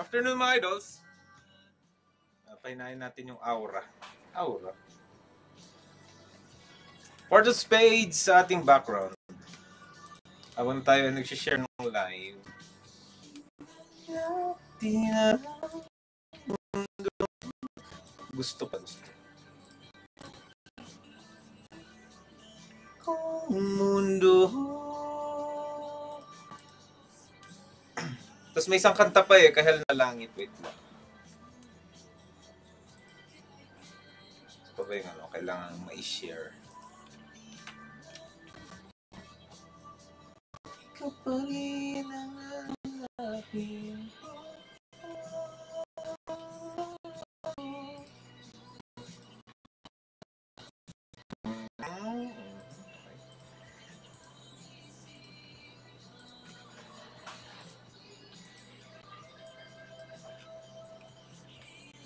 Afternoon mga idols. Pahinahin natin yung aura. Aura. For the spades sa ating background. Habang tayo nag-share ng live. Gusto pa gusto. Kung mundo. Tapos may isang kanta pa Kahel na Langit. Wait lang. Ito ba yung kailangan ma-share? Ikaw pa rin ang aking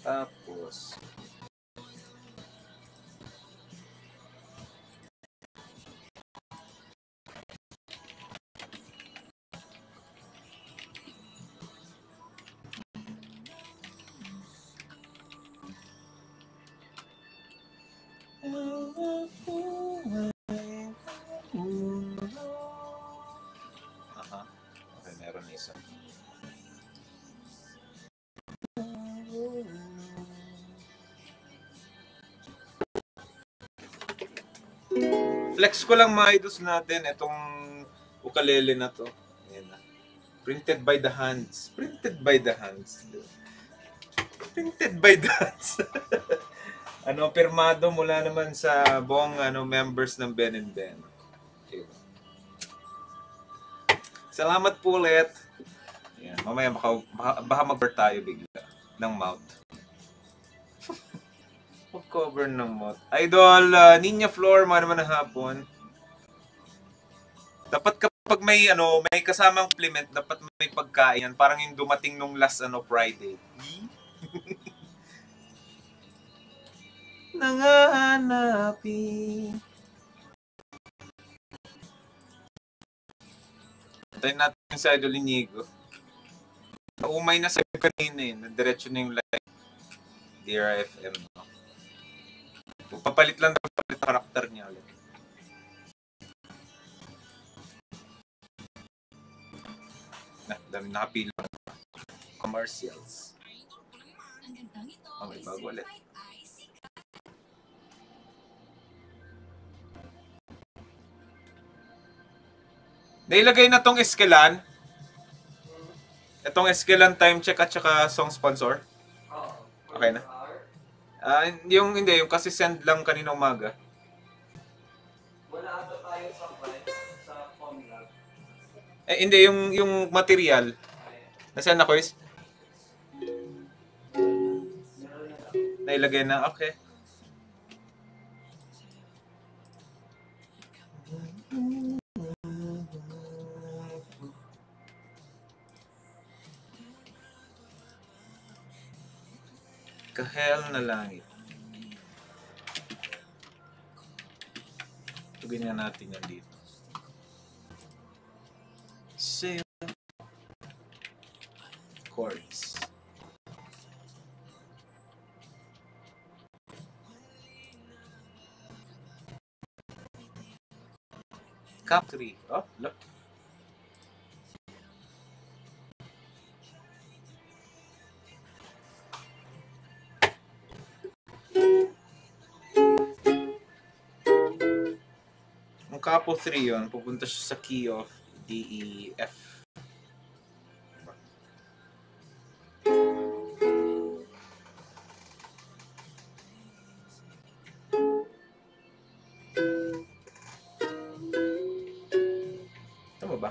tapos okay, meron isa. Flex ko lang mga idols natin itong ukulele na to. Ayan na. Printed by the hands. Printed by the hands. Printed by the hands. Pirmado mula naman sa buong members ng Ben and Ben. Okay. Salamat po ulit. Ayan, mamaya baka mag-cover tayo bigla ng mouth. Mag-cover ng mouth. Idol, Ninya Floor, mga naman na hapon. Dapat kapag may may kasamang implement, dapat may pagkain. Parang yung dumating nung last Friday. Nangahanapin. Tayo natin sa Idol Inigo. Umay na sa kanina Nadiretso na yung live. Dear FM. Papalit lang daw palit karakter niya ulit. Dami nakapila. Commercials. Okay, bago ulit. Nailagay na tong Eskelan. Itong Eskelan time check at saka song sponsor. Okay na. Yung kasi send lang kanina umaga. Wala ata tayo sa Comlab. Hindi yung material. Nasaan na quiz? Nailagay na, okay. Kahel na Langit. Tugin nga natin yan dito. Same chords. Cap 3. Oh, look. Ang Capo 3 yun, pupunta siya sa key of D, E, F. Tama ba?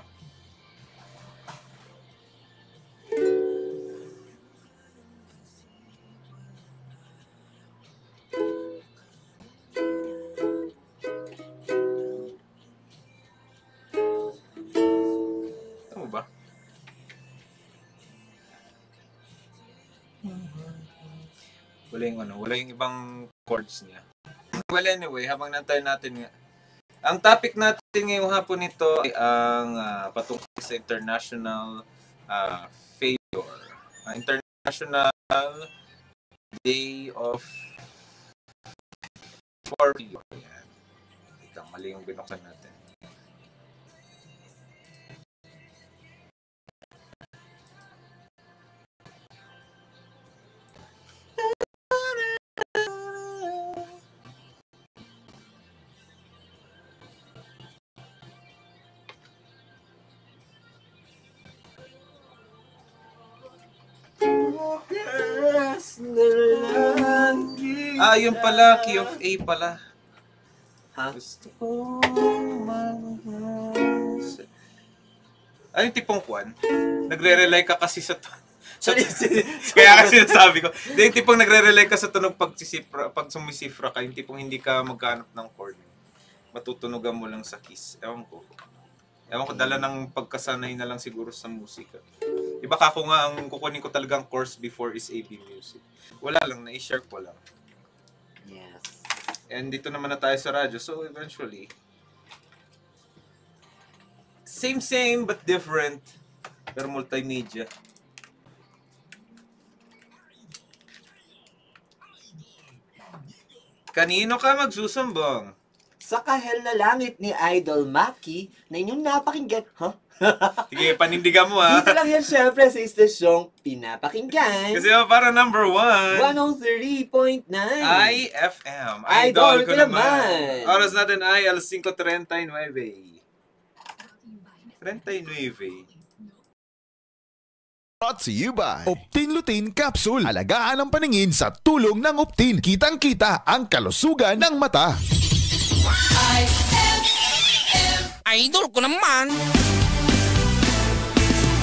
Wala yung ibang chords niya. Well, anyway, habang nantay natin nga. Ang topic natin ngayong hapon nito ay ang patungkol sa international failure. International Day of 4 Ayan. Ika, mali yung binuksan natin. Yun pala, Key of A pala. Ha? Gusto ko yung tipong kwan. Nagre-rely ka kasi sa kaya kasi nasabi ko. Yung tipong nagre-rely ka sa tunog pag sumisifra ka, yung tipong hindi ka maghanap ng chord. Matutunugan mo lang sa keys. Ewan ko, dala ng pagkasanay na lang siguro sa musika. Iba ka ako nga, ang kukunin ko talagang course before is AB Music. Wala lang, na-share ko lang. Yes. And dito naman na tayo sa radyo. So eventually, same but different. Pero multimedia. Kanino ka magsusumbong? Sa kahel na langit ni Idol Maki na inyong napakinggan. Huh? Sige, panindigan mo ha. Dito lang yan syempre sa istasyong pinapakinggan. Kasi para number 1. 103.9 IFM. Idol ko naman. Oras natin ay 5:39. 39. Brought to you by Optin Lutein Capsule. Alagaan ang paningin sa tulong ng Optin. Kitang-kita ang kalusugan ng mata. Idol ko naman.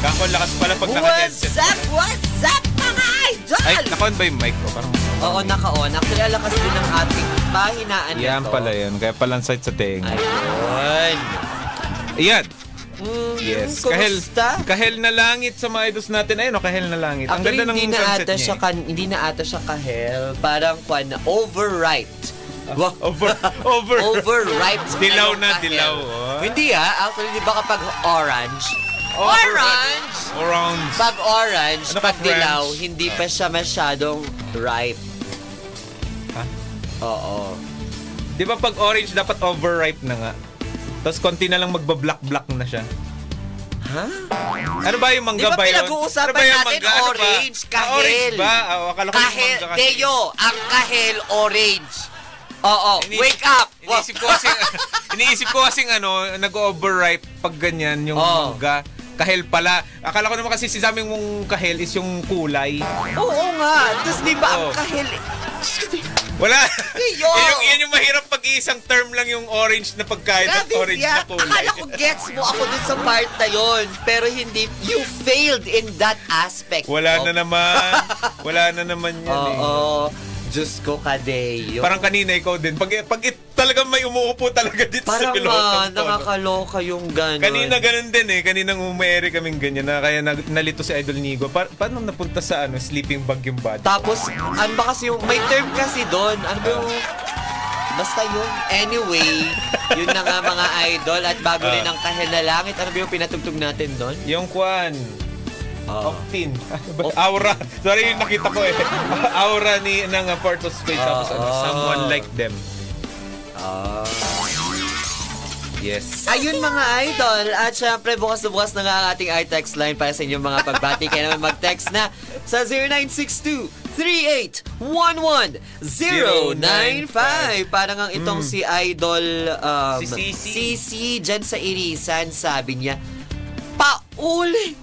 Kako, lakas pala pag naka-headset. What's up mga idol? Ay, naka-on ba yung mic ko? Parang... Oo, naka-on. Actually, lakas din ng ating pahinaan nito. Yan pala yun. Kaya palang sight sa tenga. Ayun. Ayan. Yes. Kumusta? Kahel na langit sa mga idols natin. Ayun, kahel na langit. Ang ganda ng sunset niya. Hindi na ata siya kahel. Parang overripe. Overripe. Dilaw na dilaw. Oh. Hindi actually, di ba kapag orange? Pag orange, ano pag dilaw, hindi pa siya masyadong ripe. Ha? Oo. Di ba pag orange, dapat overripe na nga? Tapos konti na lang magba-black-black na siya. Ha? Ano ba yung mangga ba ba yun? pinag-uusapan ano ba yung natin mangga? orange, kahel? Orange ba? Akala ko Kahel, yung mangga kasi. Deo, ang kahel orange. Oo, wake up! Iniisip ko kasing nag-overripe pag ganyan yung mangga. Kahel pala. Akala ko naman kasi sinasabing mong kahel is yung kulay. Oo nga. Tapos di ba ang kahel... Wala. Yan yung mahirap pag isang term lang yung orange na pagkain at orange na kulay. Akala ko gets mo ako dun sa part na yun. Pero hindi. You failed in that aspect. Wala na naman yan Oo. Diyos ko, Kadeo. Parang kanina ikaw din. Pag talagang may umuupo talaga dito sa piloto. Parang nakakaloka yung gano'n. Kanina ganun din Kaninang umayari kaming ganyan na kaya nalito si Idol Nigo. Paano napunta sa sleeping bag yung body? Tapos, ano ba kasi yung... May term kasi doon. Ano ba yung... Basta yun. Anyway, yun na nga mga idol. At bago rin ang kahel na langit. Ano ba yung pinatugtog natin doon? Yung kwan. Optin. Aura. Sorry, yung nakita ko Aura ng Port of Space. Tapos someone like them. Yes. Ayun mga idol. At syempre, bukas na bukas na nga ang ating iText line para sa inyong mga pagbati. Kaya naman mag-text na sa 0962-3811-095. Parang ang itong si Idol si Cici dyan sa Irisan. Sabi niya, paulit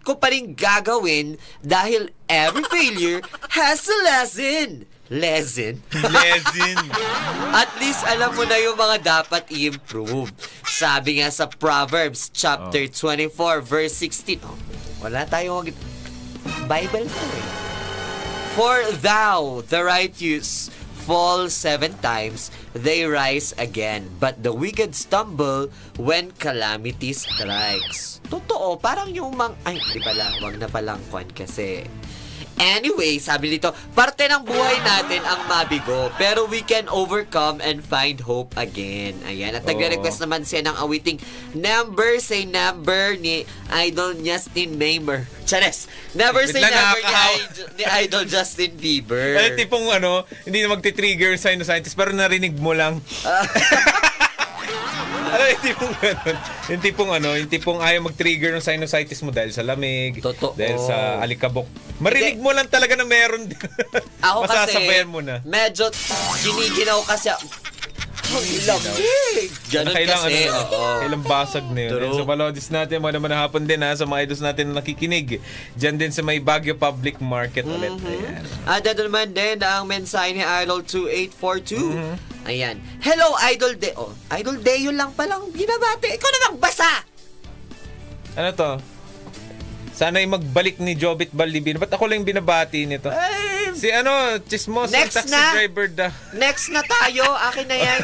ko pa rin gagawin dahil every failure has a lesson. At least alam mo na yung mga dapat i-improve. Sabi nga sa Proverbs chapter 24 verse 16. Wala tayong Bible to For thou, the righteous, fall 7 times, they rise again. But the wicked stumble when calamity strikes. Totoo, parang yung ay, di pala, wag na palang kwan kasi. Anyway, sabi dito, parte ng buhay natin ang mabigo, pero we can overcome and find hope again. Ayan. At nagre-request naman siya ng awiting Never Say Never ni Idol Justin Bieber. Chares! Never Say Never ni Idol Justin Bieber. Ay, tipong hindi na magti-trigger yung sinusitis, pero narinig mo lang. Yung tipong ayaw mag-trigger ng sinusitis mo dahil sa lamig, Totoo. dahil sa alikabok. Marinig mo lang talaga na meron. Ako kasi, masasabayan mo na. medyo giniginaw kasi ang lamig. Ganun kasi. Kailang basag na yun. True. So, palodis natin, naman hapon din sa mga idols natin na nakikinig. Diyan din sa may Baguio Public Market ulit. Ayan. At ito naman din ang mensahe ni Idol 2842. Ayan. Hello, Idol Deo. Idol Deo lang palang binabati. Ikaw na magbasa! Ano to? Sana'y magbalik ni Jobit Baldivino. Ba't ako lang binabati nito? Si Chismoso Next taxi na. driver da. Next na tayo. Akin na yan.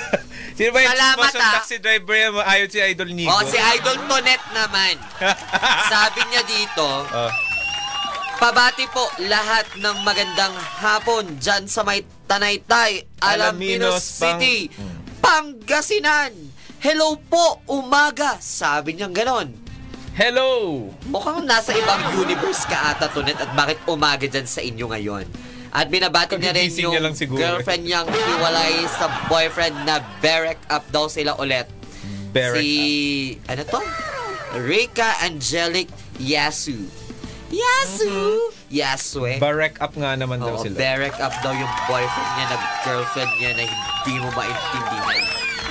Sino ba yung Salamat, Chismoso taxi driver yan? Ayaw si Idol Nico. Si Idol Tonet naman. Sabi niya dito, pabati po lahat ng magandang hapon dyan sa may Tanaytay, Alaminos City, Pangasinan. Hello po, umaga. Sabi niya ganon. Hello! Mukhang nasa ibang universe ka ata, Tonet, at bakit umaga dyan sa inyo ngayon? At binabati niya rin Kagigising yung niya lang siguro. girlfriend niyang hiwalay sa boyfriend na break up daw sila ulit. Break Ano to? Rika Angelic Yasu. Yasue. Barek up nga naman daw sila. Break up daw yung boyfriend niya na girlfriend niya na hindi mo maintindihan.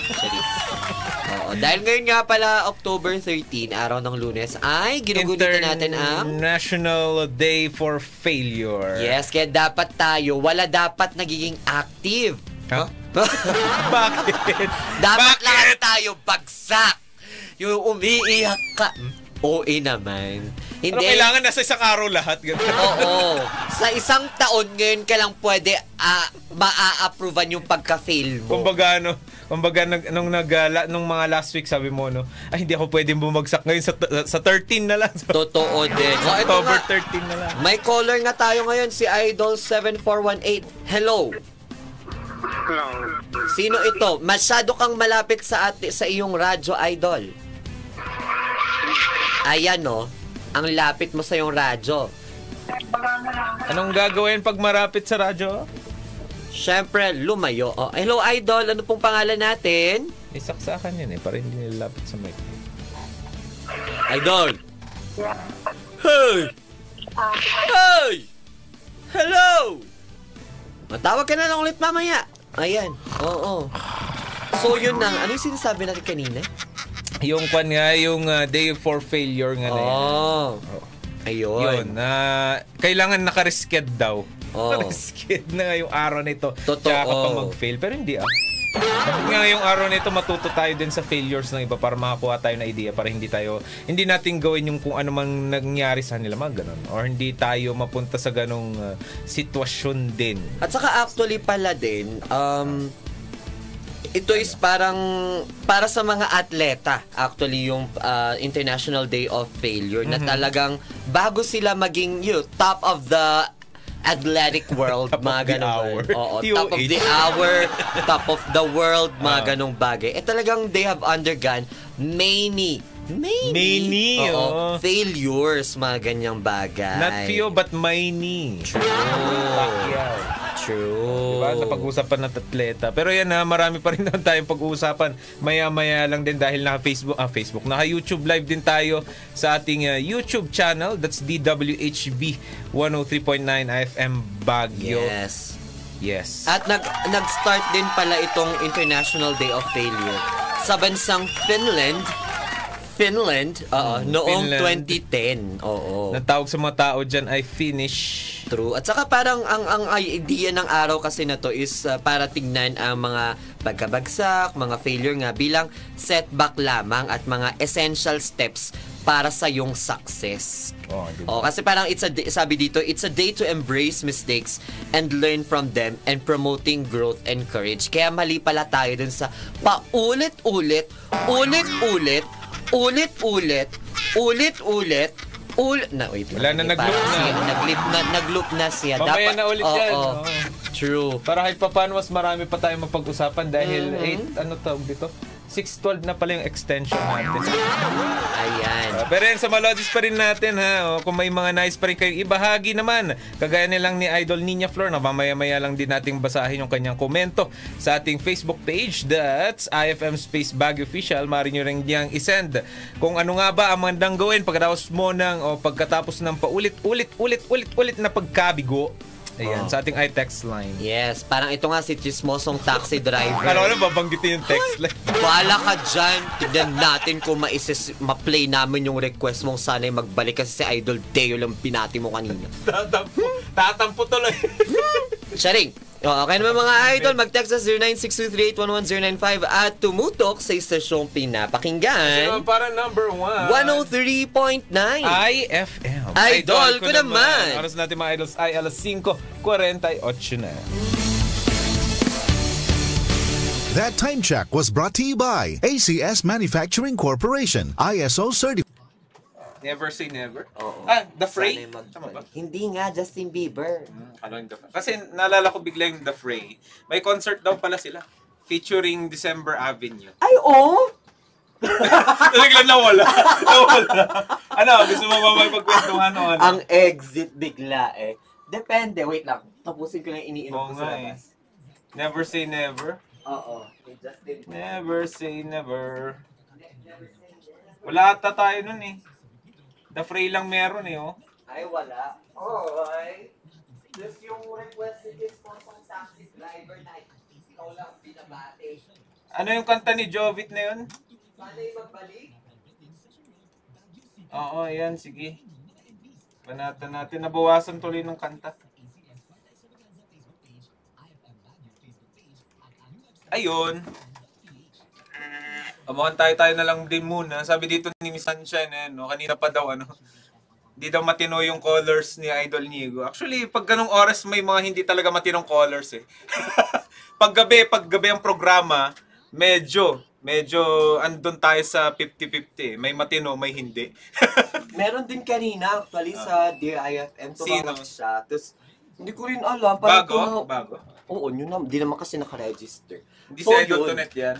Charis. Dahil ngayon nga pala, October 13, araw ng Lunes, ay ginugulitin natin ang National Day for Failure. Yes, kaya dapat tayo, wala dapat nagiging active. Huh? Bakit? Dapat Bakit? lang tayo bagsak. Yung umiiyak ka. OA naman. Pero Hindi. kailangan nasa isang araw lahat. Oo. Sa isang taon ngayon ka lang pwede maa-approvean yung pagka-fail mo. Kumbaga nung mga last week sabi mo ay hindi ako pwedeng bumagsak ngayon sa 13 na lang. Totoo din. October 13 na lang. May caller nga tayo ngayon, si Idol 7418. Hello. Sino ito? Masyado kang malapit sa iyong radyo, Idol. Ayan ang lapit mo sa iyong radyo. Anong gagawin pag marapit sa radyo? Siyempre, lumayo. Hello, Idol. Ano pong pangalan natin? May saksakan yan para hindi nilapit sa mic. Idol! Hey! Hey! Hello! Matawag ka na lang ulit mamaya. Ayan. Oo. So, yun na. Ano yung sinasabi natin kanina? Yung Day for Failure nga na yan. Ayun. Yun. Kailangan nakarisked daw. Nakarisked na nga yung araw na ito. Totoo. Tsaka ka pa mag-fail. Pero hindi Bakit nga ngayong araw na ito matuto tayo din sa failures ng iba para makakuha tayo ng idea para hindi natin gawin yung kung ano mang nangyari sa nila mga ganun. Or hindi tayo mapunta sa ganong sitwasyon din. At saka actually pala din, ito is parang para sa mga atleta actually yung International Day of Failure na talagang bago sila maging top of the athletic world, mga ganun. Oo, top of the hour, top of the world, mga ganung bagay. Talagang they have undergone many failures, mga ganyang bagay. Not few, but many. True. Diba? Napag-uusapan ng atleta. Pero yan marami pa rin naman tayong pag-uusapan. Maya-maya lang din dahil naka-YouTube live din tayo sa ating YouTube channel. That's DWHB 103.9 FM Baguio. Yes. At nag-start din pala itong International Day of Failure sa bansang Finland, noong 2010. Natawag sa mga tao dyan ay Finnish. True. At saka parang ang idea ng araw kasi na to is para tignan ang mga pagkabagsak, mga failure nga bilang setback lamang at mga essential steps para sa yung success. Kasi parang sabi dito, it's a day to embrace mistakes and learn from them and promoting growth and courage. Kaya mali pala tayo dun sa paulit-ulit Wait. Wala na, nag-loop na. Nag-loop na siya. Mamaya na ulit yan. Oo. True. Para kahit pa paano, mas marami pa tayong mapag-usapan dahil 6:12 na pala yung extension natin. Ayan. Pero yan, sa Malodis pa rin natin ha. Kung may mga nice pa rin kayong ibahagi naman, kagaya nilang ni Idol Nina Flor, na mamaya-maya lang din nating basahin yung kanyang komento sa ating Facebook page. That's IFM Space Baguio Official. Maaari nyo rin niyang isend kung ano nga ba ang magandang gawin pagkatapos mo pagkatapos ng paulit-ulit na pagkabigo. Ayan, sa ating iText line. Yes, parang ito nga si Chismosong taxi driver. Kala ko na babanggitin yung text line. Bahala ka dyan. Tignan natin kung ma-play namin yung request mong sana'y magbalik kasi si Idol Deo lang binati mo kanina. Tatampo tuloy. Sharing. Okay naman mga idol, mag-text sa 0962381109 at tumutok sa istasyong pinapakinggan. Kasi para number 1. 103.9 IFM. Idol ko naman. Oras natin mga idols ay alas 5:48 na. That time check was brought to you by ACS Manufacturing Corporation, ISO certified. Never say never. Oo. The Fray? Tama ba? Hindi nga, Justin Bieber. Ano yung The Fray? Kasi naalala ko bigla yung The Fray. May concert daw pala sila. Featuring December Avenue. Ay, oh! Biglang nawala. Ano, gusto mo ba may pagkwentuhan o ano? Ang exit bigla eh. Depende, wait lang. Tapusin ko lang iniinom ko sa labas. Never say never. Oo. Never say never. Wala ata tayo nun eh. The Fray lang meron eh, oh. Ay, wala. Alright. Just yung request ni Sponsor Taxi Driver na ikaw lang binabate. Ano yung kanta ni Jovit na yun? Sana'y magbalik. Oo, yan, sige. Panatan natin, nabawasan tuloy ng kanta. Ayun. Mukhang tayo na lang din muna. Sabi dito ni Miss Sunshine, kanina pa daw, hindi daw matino yung colors ni Idol Nigo. Actually, pag ganung oras, may mga hindi talaga matinong colors eh. Paggabi ang programa, medyo andun tayo sa 50-50. May matino, may hindi. Meron din kanina, actually, sa Dear IFM. Sino? Siya. Tapos, hindi ko rin alam. Bago? Oo, di naman kasi nakaregister. Hindi si Idol Tonet yan.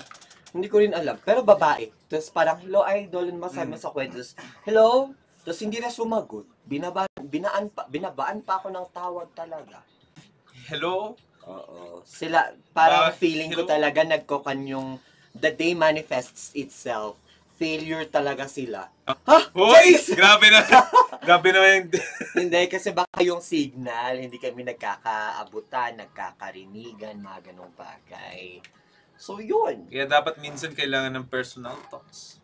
Hindi ko rin alam. Pero babae. Tapos parang, hello idol, masabi sa kwentos. Hello? Tapos hindi na sumagot. Binabaan pa ako ng tawag talaga. Hello? Oo. Sila, parang feeling hello? ko talaga nagkokan yung the day manifests itself. Failure talaga sila. Ha? Hoy! Grabe na. Grabe na yung... Hindi, kasi baka yung signal, hindi kami nagkakaabutan, nagkakarinigan, mga ganong bagay. So, yun. Kaya dapat minsan kailangan ng personal talks.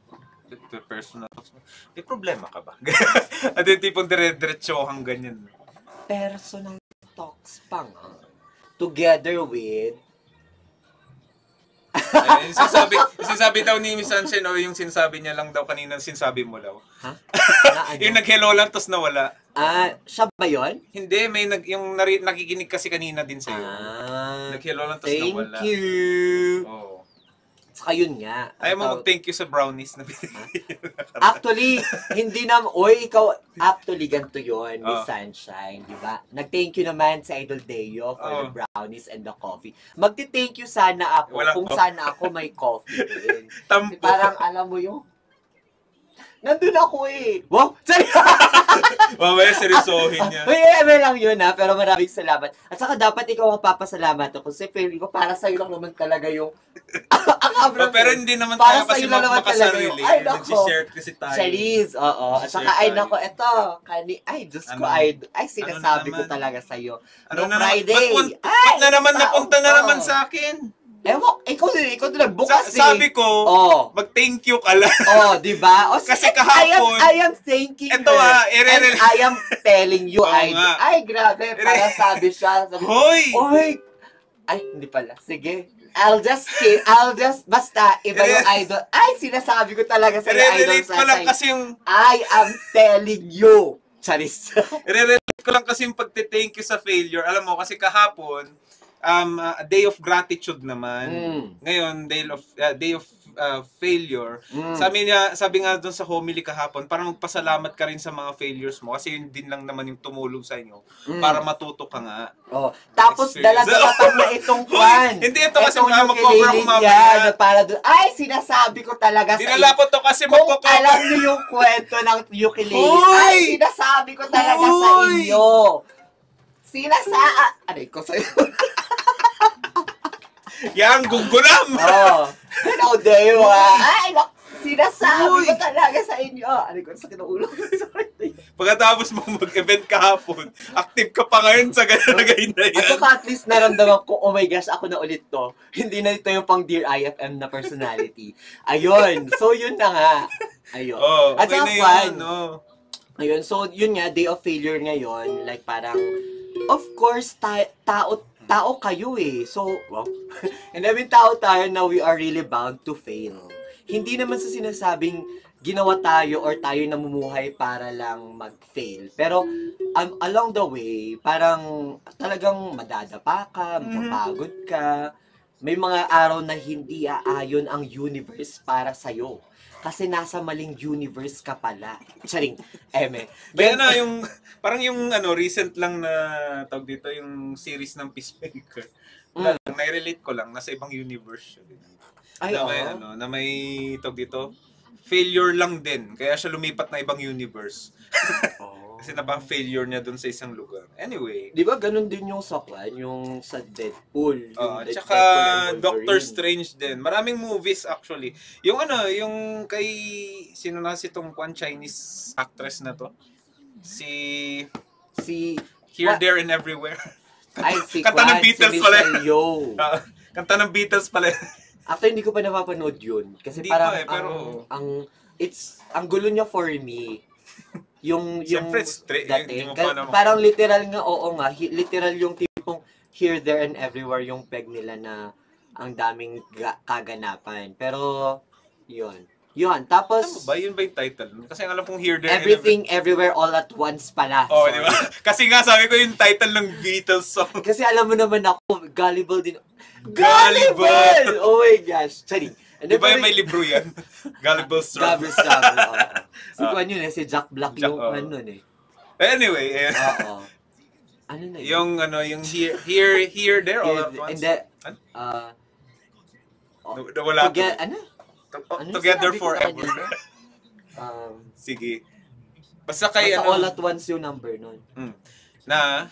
Personal talks. May problema ka ba? At yung tipong dire-diretsohang ganyan. Personal talks pa nga. Together with... Yung sinasabi daw ni Miss Sunshine, o yung sinasabi niya lang daw kanina, sinasabi mo daw. Ha? Yung nag-hello lang, tapos nawala. Siya ba yun? Hindi, may nakikinig kasi kanina din sa'yo. Nag-hello lang, tapos nawala. Thank you! Oo. Saka yun nga. Ayaw mo mag-thank you sa brownies na Actually, hindi naman, ikaw, actually, ganito yun, Miss Sunshine, di ba? Nag-thank you naman sa Idol Deo for the brownies and the coffee. Magti-thank you sana ako kung sana ako may coffee din. Tampo. Parang, alam mo yung, nandun ako eh. Wow! Sorry! Mamaya seryosohin niya. May lang yun pero maraming salamat. At saka dapat ikaw ang papasalamat ako kasi feeling ko para sa'yo lang naman talaga yung pero hindi naman tayo kasi makasarili. Ay, nako. Nag-share kasi tayo. Charlize, oo. At saka, ay, nako, eto. Diyos ko, sinasabi ko talaga sa'yo. Ano No na Friday. Ba't na naman napunta na naman sa akin? Ikaw din nagbukas eh. Sabi ko, mag-thank you ka lang. Di ba? Kasi kahapon, I am thanking her. And I am telling you, ay, grabe, para sabi siya. Hoy! Ay, hindi pala. Sige. Basta, iba yung idol. Ay, sinasabi ko talaga sa idol sa ko lang kasi yung... I am telling you. Charis. I-relate ko lang kasi yung pagte-thank you sa failure. Alam mo, kasi kahapon, a day of gratitude naman. Ngayon, day of failure, sabi nga doon sa homily kahapon, para magpasalamat ka rin sa mga failures mo kasi yun din lang naman yung tumulong sa inyo para matuto ka nga. Oh, tapos Experience. dala-dala na itong kwan. Hindi, ito kasi Itong mag-cover ako ukulele mamaya. niya na para doon. Ay, sinasabi ko talaga Dinala ko to kasi Kung alam magko-cover. niyo yung kwento ng ukulele, Hoy! ay, sinasabi ko talaga sa Hoy! inyo. Aray ko sa'yo. Yang gugunam! Oh, hello there, ay, sinasabi Hoy! ko talaga sa inyo. Aray ko, sakit ng ulo. Sorry. Pagkatapos mo mag-event kahapon, active ka pa ngayon sa ganagay na At yan. saka at least naramdaman ko, oh my gosh, ako na ulit to. Hindi na ito yung pang Dear IFM na personality. Ayun. So, yun na nga. Ayun. Oh, At okay saka na fun. yun. Oh. Ayun. So, yun nga, day of failure ngayon. Like, parang, of course, tao kayo eh. So, wow. And I mean, tao tayo na we are really bound to fail. Hindi naman sa sinasabing ginawa tayo or tayo namumuhay para lang mag-fail. Pero, along the way, parang talagang madadapa ka, mapapagod ka. May mga araw na hindi aayon ang universe para sa'yo. Kasi nasa maling universe ka pala. Charing, eme. Kaya na yung, parang yung recent lang na tawag dito, yung series ng Peacemaker. Nai-relate ko lang, nasa ibang universe siya din. Ay, Na may, na may tawag dito, failure lang din. Kaya siya lumipat na ibang universe. Kasi napaka-failure niya dun sa isang lugar. Anyway. Di ba ganun din yung sa yung sa Deadpool? Yung At Deadpool saka and Wolverine. Doctor Strange din. Maraming movies actually. Yung yung kay sino na si tong Chinese actress na to? Si Here, What? There, and Everywhere. Ay, si Kanta ng Kwan, Beatles si pala. Michelle Yeoh. Kanta ng Beatles pala. Actually, hindi ko pa napapanood yun. Kasi Hindi parang, pa pero ang gulo niya for me, yung Siyempre, straight, dating. hindi mo pa naman. Parang literal nga, oo nga, literal yung tipong Here, There, and Everywhere yung peg nila na ang daming kaganapan. Pero, yun. Yun, tapos, Ano ba? Yun ba yung title? Kasi ang alam kong Here, There, and Everything, Everywhere, All at Once pala. Oh, Sorry. di ba? Kasi nga sabi ko yung title ng Beatles song. Kasi alam mo naman ako, gullible din. Gullible! Gullible! Oh my gosh. Sorry. Di ba yung may libro yan? Gullible Struggle. Si Kwan yun eh, si Jack Black Jack, yung Kwan nun eh. Anyway, Oo. Ano na yun? yung here, there, all at once. And then, Wala ko. ano? Together sinabi ko forever. kanina? Sige. Basta kay Basta all at once yung number nun. na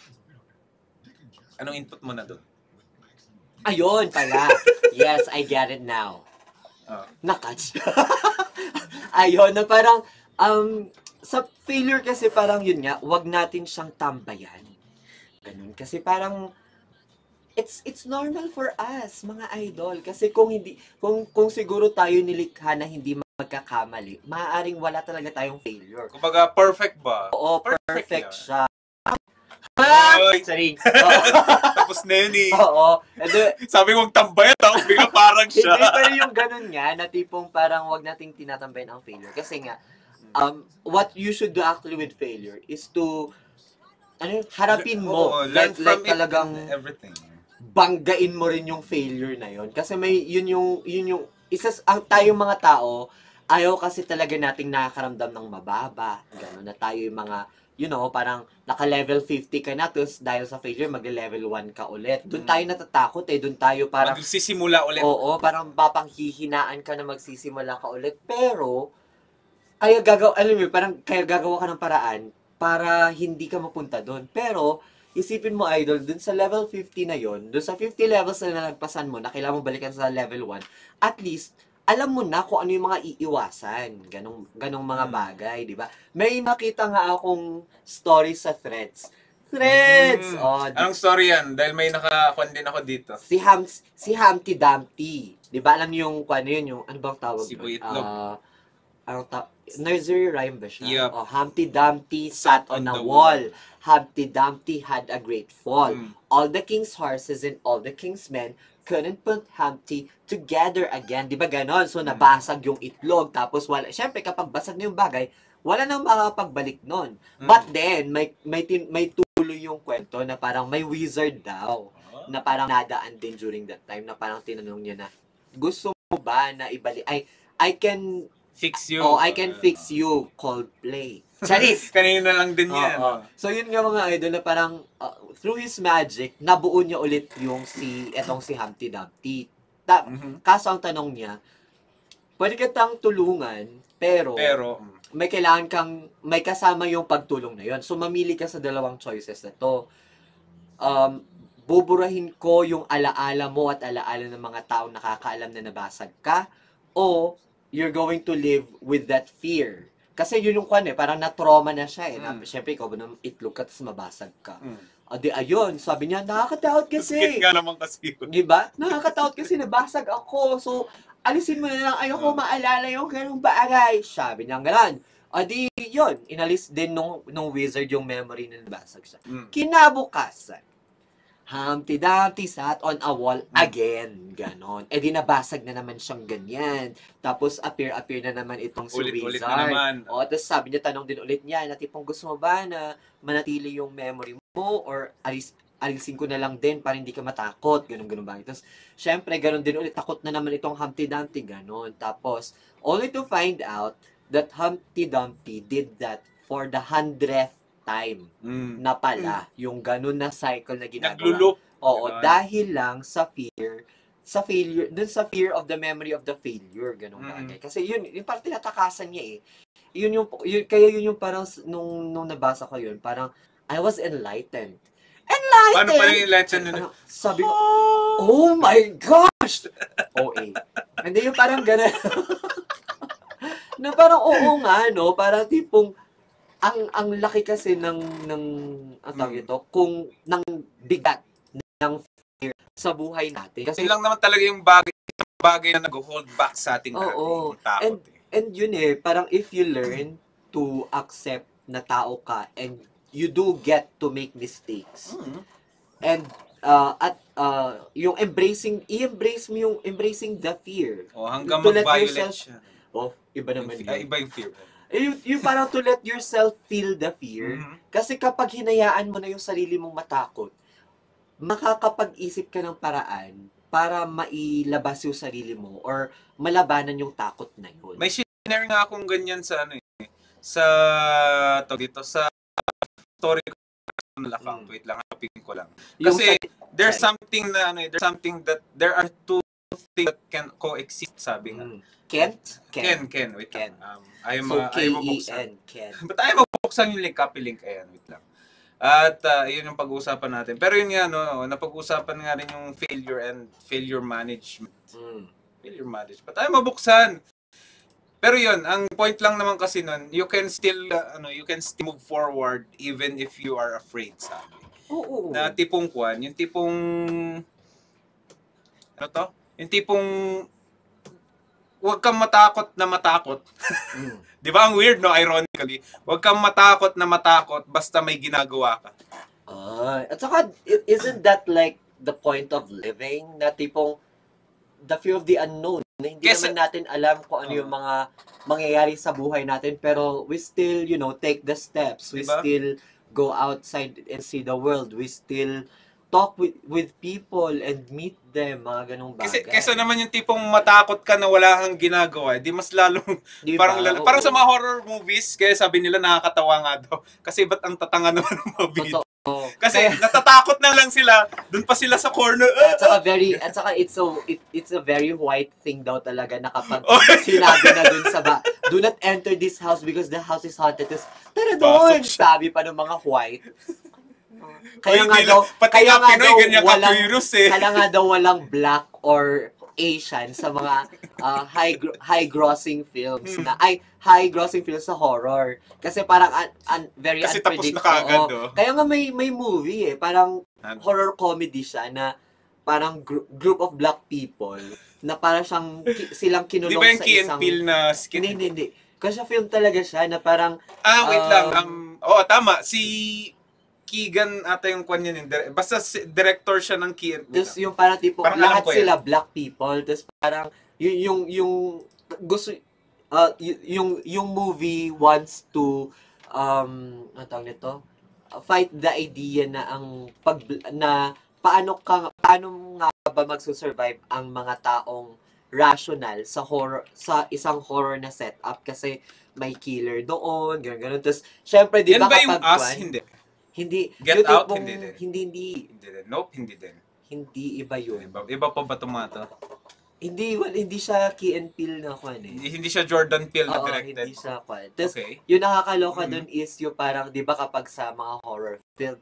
anong input mo na doon? Ayun pala. Yes, I get it now. Nakatch. Ayun, na parang, sa failure kasi parang yun nga, wag natin siyang tambayan. Ganun. Kasi parang, it's normal for us, mga idol. Kasi kung siguro tayo nilikha na hindi magkakamali, maaaring wala talaga tayong failure. Kumbaga, perfect ba? Oo, perfect siya. Oy! Sorry. Tapos na yun eh. Oo. Sabi kong tambayan, tapos bigla parang siya. Hindi, pero yung ganun nga, na tipong parang wag nating tinatambayan ang failure. Kasi nga, what you should do actually with failure is to, harapin mo. Oo, learn from it talagang and everything. banggain mo rin yung failure na yon. Kasi yun yung, tayong mga tao, ayaw kasi talaga nating nakakaramdam ng mababa. Gano'n na tayo yung mga, parang naka-level 50 ka na, tapos dahil sa failure, mag-level 1 ka ulit. Doon tayo natatakot eh. Doon tayo parang, Magsisimula ulit. oo, parang mapanghihinaan ka na magsisimula ka ulit. Pero, kaya gagawa ka ng paraan para hindi ka mapunta doon. Pero, isipin mo, idol, dun sa level 50 na yon, dun sa 50 levels na nalagpasan mo, na kailangan mo balikan sa level 1, at least, alam mo na kung ano yung mga iiwasan. Ganong mga bagay, di ba? May makita nga akong story sa Threads. Oh, Anong story yan? Dahil may nakakuan din ako dito. si Humpty Dumpty. Di ba alam niyo yung ano yun, yung ano bang tawag? Si Boy Itlog. Nursery rhyme ba siya? Yep. Oh, Humpty Dumpty sat on a wall. Humpty Dumpty had a great fall. All the king's horses and all the king's men couldn't put Humpty together again. Di ba ganon? So, nabasag yung itlog. Tapos, syempre, kapag basag na yung bagay, wala nang makapagbalik nun. But then, may tuloy yung kwento na parang may wizard daw na parang nadaan din during that time na parang tinanong niya na, gusto ba na ibalik? I can Fix you. I can fix you, Coldplay. Charis! Kanina lang din yan. Oo. So yun nga mga idol na parang through his magic, nabuo niya ulit yung etong si Humpty Dumpty. Kaso ang tanong niya, pwede kitang tulungan, pero may kasama yung pagtulong na yun. So mamili ka sa dalawang choices na to. Buburahin ko yung alaala mo at alaala ng mga taong nakakaalam na nabasag ka, o you're going to live with that fear. Kasi yun yung parang na-trauma na siya Siyempre, ikaw ba nang itlog ka, tapos mabasag ka. Di ayun, sabi niya, nakakatakot kasi. Skit nga naman kasi yun. Diba? Nakakatakot kasi nabasag ako. So, alisin mo na lang, ayoko maalala yung ganung bagay. Sabi niya gano'n. Di yun, inalis din nung wizard yung memory na nabasag siya. Kinabukasan, Humpty Dumpty sat on a wall again. Ganon. Di nabasag na naman siyang ganyan. Tapos appear na naman itong si Ulit-ulit wizard. na naman. Tapos sabi niya, tanong din ulit niya, na tipong gusto mo ba na manatili yung memory mo, or alisin ko na lang din para hindi ka matakot. Ganon ba? Tapos, syempre, ganon din ulit. Takot na naman itong Humpty Dumpty. Ganon. Tapos, only to find out that Humpty Dumpty did that for the 100th time na pala yung ganun na cycle na ginagawa. Naglulup. Oo, dahil lang sa fear, dun sa fear of the memory of the failure, ganun bagay. Kasi yun, yung parang tinatakasan niya kaya yun yung parang, nung nabasa ko yun, parang, I was enlightened. Paano pa yung enlightened? Sabi ko, oh my gosh! Hindi yung parang gano'n. na parang oo nga, no? Parang tipong, ang laki kasi ng tawag ito, kung ng bigat ng fear sa buhay natin. Kasi lang naman talaga yung bagay na nag-hold back sa ating takot. And yun parang if you learn to accept na tao ka and you do get to make mistakes. And yung i-embrace mo yung embracing the fear. Hanggang mag-violate siya. Iba naman yun. Iba yung fear. Yung parang to let yourself feel the fear. Kasi kapag hinayaan mo na yung sarili mong matakot, makakapag-isip ka ng paraan para mailabas yung sarili mo or malabanan yung takot na yun. May share nga akong ganyan sa sa story ko na account. Wait lang, hanapin ko lang. Kasi there's something that there are two things that can coexist, sabi nga. Ken. Wait lang. Ayaw mabuksan. Ken. Ba't ayaw mabuksan yung link? Copy link. Ayan, wait lang. At yun yung pag-uusapan natin. Pero yun nga, napag-uusapan nga rin yung failure and failure management. Failure management. Ba't ayaw mabuksan? Pero yun, ang point lang naman kasi nun, you can still move forward even if you are afraid, sabi. Na tipong yung tipong, yung tipong, huwag kang matakot na matakot. Di ba ang weird, no? Ironically. Huwag kang matakot na matakot basta may ginagawa ka. At saka, isn't that like the point of living? Na tipong, the fear of the unknown. Na hindi naman natin alam kung ano yung mga mangyayari sa buhay natin. Pero we still, take the steps. We still go outside and see the world. We still talk with people and meet them, mga ganung bagay. Kesa naman yung tipong matakot ka na wala kang ginagawa, di mas lalong, diba? parang sa mga horror movies, kaya sabi nila nakakatawa nga daw. Kasi ba't ang tatanga naman ng mga video? Kasi natatakot na lang sila, dun pa sila sa corner. At saka it's a very white thing daw talaga na kapag sinabi na dun sa do not enter this house because the house is haunted. Tara doon, sabi pa ng mga white. Kaya nga daw walang black or Asian sa mga high grossing films high grossing films sa horror kasi parang very kasi unpredictable. Tapos na kaagad, Kaya nga may movie parang horror comedy siya na parang group of black people na parang silang kinulong sa isang... Di ba yung Key & Peele na skit? Hindi. Kasi film talaga siya na parang... wait lang. Tama. Si Keegan ata yung kwan yun. Basta director siya ng Key & Peele. Tapos yung parang tipo, lahat sila black people. Tapos parang, yung gusto, yung movie wants to, ano tawag nito? Fight the idea na paano nga ba magsusurvive ang mga taong rational sa horror, sa isang horror na setup kasi may killer doon, ganun. Tapos, syempre, di Yan ba ba yung kapag Us? kwan, Hindi. hindi, Get yung Out? tipong- Hindi din. hindi, Hindi din. Nope, hindi din. hindi iba yun. Iba pa ba tumato? Hindi siya Key and Peele na kwan eh. Hindi siya Jordan Peele na Oo, directed. hindi siya kwan. Tapos, Okay. yung nakakaloka Mhm. dun is yung parang, di ba kapag sa mga horror film,